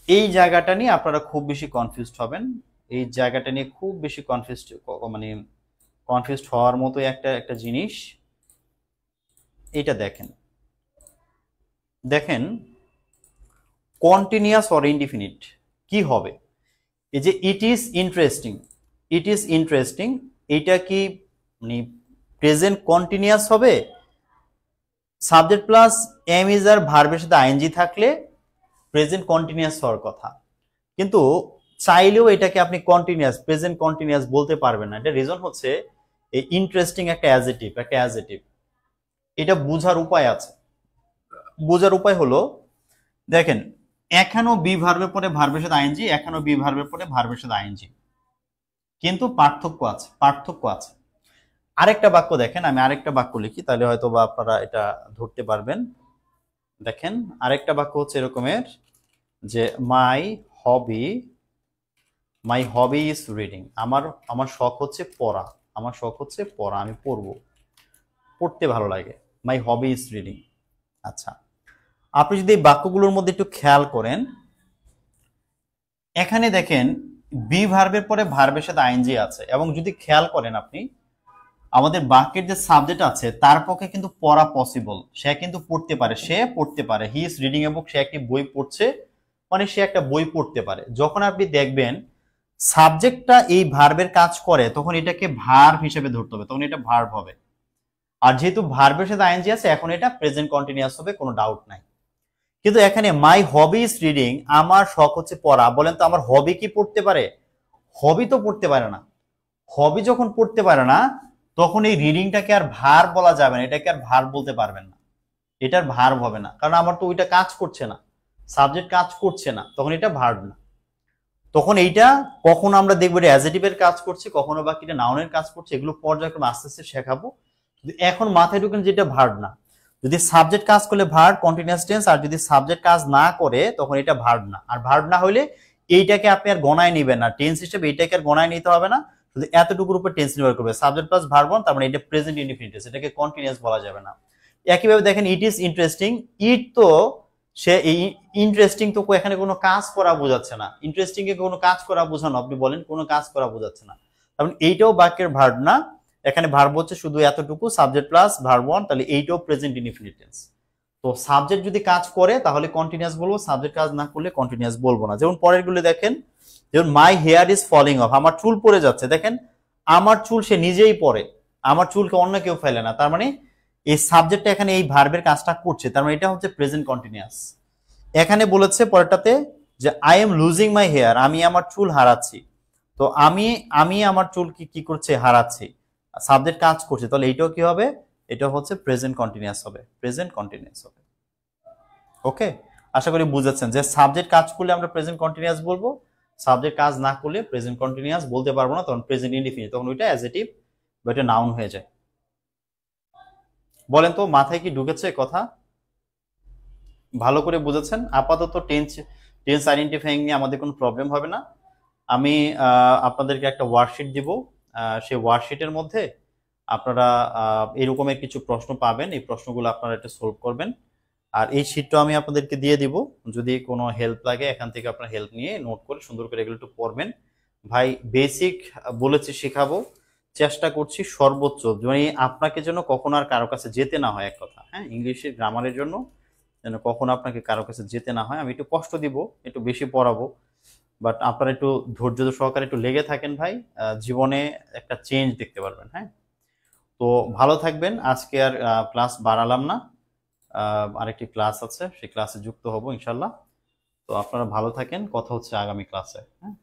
এই জায়গাটা নিয়ে আপনারা খুব বেশি কনফিউজড হবেন, এই জায়গাটা নিয়ে খুব বেশি কনফিউজড হওয়ার মতো একটা একটা জিনিস। এটা দেখেন দেখেন কন্টিনিউয়াস অর ইনডিফিনিট কি হবে। এই যে it is interesting, it is interesting, এটা কি মানে প্রেজেন্ট কন্টিনিউয়াস হবে? সাবজেক্ট প্লাস এম ইজ আর ভার্বের সাথে আইএনজি থাকলে প্রেজেন্ট কন্টিনিউয়াস হওয়ার কথা, কিন্তু চাইলেও এটাকে আপনি কন্টিনিউয়াস, প্রেজেন্ট কন্টিনিউয়াস বলতে পারবেন না। এটা রিজন হচ্ছে এই ইন্টারেস্টিং একটা অ্যাডজেক্টিভ। এটা বোঝার উপায় আছে। বোঝার উপায় হলো, দেখেন এখানেও বি ভার্বের পরে ভার্বের সাথে আইএনজি, এখানেও বি ভার্বের পরে ভার্বের সাথে আইএনজি, কিন্তু পার্থক্য আছে। আরেকটা বাক্য দেখেন, আমি আরেকটা বাক্য লিখি, তাহলে হয়তো বা আপনারা এটা ধরতে পারবেন। দেখেন আরেকটা বাক্য হচ্ছে এরকমের যে মাই হবি ইজ রিডিং, আমার শখ হচ্ছে পড়া, আমি পড়তে ভালো লাগে, মাই হবি ইজ রিডিং। আচ্ছা, আপনি যদি এই বাক্যগুলোর মধ্যে একটু খেয়াল করেন, এখানে দেখেন বি ভার্বের পরে ভার্বের সাথে আইএনজি আছে, এবং যদি খেয়াল করেন আপনি আমাদের বাক্যের যে সাবজেক্ট আছে তার পক্ষে কিন্তু পড়া পসিবল, সে কিন্তু পড়তে পারে, হি ইজ রিডিং এ বুক, সে একটি বই পড়ছে, মানে সে একটা বই পড়তে পারে। যখন আপনি দেখবেন সাবজেক্টটা এই ভার্বের কাজ করে, তখন এটাকে ভার্ব হিসেবে ধরতে হবে, তখন এটা ভার্ব হবে। আর যেহেতু ভার্বের সাথে আইএনজি আছে, এখন এটা প্রেজেন্ট কন্টিনিউয়াস হবে, কোনো ডাউট নাই। কিন্তু এখানে মাই হবি ইজ রিডিং, আমার শখ হচ্ছে পড়া, বলেন তো আমার হবি কি পড়তে পারে? হবি তো পড়তে পারে না। হবি যখন পড়তে পারে না, তখন এই রিডিংটাকে আর ভার্ব বলা যাবে না, এটাকে আর ভার্ব বলতে পারবেন না, এটার ভার্ব হবে না, কারণ আমার তো ওইটা কাজ করছে না, সাবজেক্ট কাজ করছে না, তখন এটা ভার্ব না। তখন এইটা কখনো আমরা দেখবো এটা অ্যাডজেক্টিভের কাজ করছে, কখনো বা কিটা নাউনের কাজ করছে, এগুলো পর্যায়ক্রমে আস্তে আস্তে শেখাবো। এখন মাথায় ঢুকেন যেটা ভার্ব না, যদি সাবজেক্ট কাজ করলে ভার্ব কন্টিনিউয়াস টেন্স, আর যদি সাবজেক্ট কাজ না করে তখন এটা ভার্ব না। আর ভার্ব না হলে এইটাকে আপনি আর গণায় নিবেন না, টেন্স হিসেবে এইটাকে আর গণায় নিতে হবে না, শুধু এতটুকুর উপর টেন্স নির্ভর করবে, সাবজেক্ট প্লাস ভার্ব অন, তার মানে এটা প্রেজেন্ট ইনডিফিনিট টেন্স, এটাকে কন্টিনিউয়াস বলা যাবে না। একইভাবে দেখেন ইট ইজ ইন্টারেস্টিং, ইট তো সে এই ইন্টারেস্টিং তো এখানে কোনো কাজ করা বোঝাচ্ছে না, ইন্টারেস্টিং এ কোনো কাজ করা বোঝানো, আপনি বলেন কোনো কাজ করা বোঝাচ্ছে না, তার মানে এইটাও বাক্যের ভার্ব না। এখানে ভার্ব হচ্ছে শুধু এতটুকু, সাবজেক্ট প্লাস ভার্ব অন, তাহলে এইটাও প্রেজেন্ট ইনডিফিনিট টেন্স। তো সাবজেক্ট যদি কাজ করে তাহলে কন্টিনিউয়াস বলবো, সাবজেক্ট কাজ না করলে কন্টিনিউয়াস বলবো না। যেমন পরের গুলো দেখেন, যেমন my hair is falling off, আমার চুল পড়ে যাচ্ছে। দেখেন আমার চুল সে নিজেই পড়ে, আমার চুলকে অন্য কেউ ফেলে না, তার মানে এই সাবজেক্টটা এখানে এই ভার্বের কাজটা করছে, তার মানে এটা হচ্ছে প্রেজেন্ট কন্টিনিউয়াস। এখানে বলেছে পরেরটাতে যে I am losing my hair, আমি আমার চুল হারাচ্ছি। তো আমি আমার চুল কি করছে, হারাচ্ছি, সাবজেক্ট কাজ করছে, তাহলে এইটাও কি হবে, এটা হচ্ছে প্রেজেন্ট কন্টিনিউয়াস হবে, প্রেজেন্ট কন্টিনিউয়াস হবে। ওকে, আশা করি বুঝেছেন যে সাবজেক্ট কাজ করলে আমরা প্রেজেন্ট কন্টিনিউয়াস বলবো, সাবজেক্ট কাজ না করলে প্রেজেন্ট কন্টিনিউয়াস বলতে পারবো না, তখন প্রেজেন্ট ইনডিফিনিট, তখন ওইটা অ্যাডজেক্টিভ বা এটা নাউন হয়ে যায়। বলেন তো মাথায় কি ঢুকেছে কথা? ভালো করে বুঝেছেন? আপাতত টেন্স আইডেন্টিফাইং নিয়ে আমাদের কোনো প্রবলেম হবে না। আমি আপনাদেরকে একটা ওয়ার্কশিট দিব, সেই ওয়ার্কশিটের মধ্যে আপনারা এরকমের কিছু প্রশ্ন পাবেন, এই প্রশ্নগুলো আপনারা এটা সলভ করবেন। আর এই শিটটা আমি আপনাদেরকে দিয়ে দিব, যদি কোনো হেল্প লাগে এখান থেকে আপনারা হেল্প নিয়ে নোট করে সুন্দর করে এগুলো একটু পড়বেন। ভাই বেসিক বলেছি শেখাবো, চেষ্টা করছি সর্বোচ্চ, মানে আপনাকে যেন কখনো আর কারো কাছে যেতে না হয়, এক কথা, হ্যাঁ, ইংলিশের গ্রামারের জন্য যেন কখনো আপনাকে কারো কাছে যেতে না হয়। আমি একটু কষ্ট দিব, একটু বেশি পড়াবো, বাট আপনারা একটু ধৈর্য সহকারে একটু লেগে থাকেন ভাই, জীবনে একটা চেঞ্জ দেখতে পারবেন। হ্যাঁ, তো ভালো থাকবেন। আজকে আর ক্লাস বাড়ালাম না, আরেকটি ক্লাস আছে, সেই ক্লাসে যুক্ত হব ইনশাল্লাহ। তো আপনারা ভালো থাকেন, কথা হচ্ছে আগামী ক্লাসে। হ্যাঁ,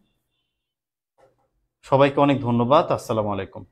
সবাইকে অনেক ধন্যবাদ, আসসালামু আলাইকুম।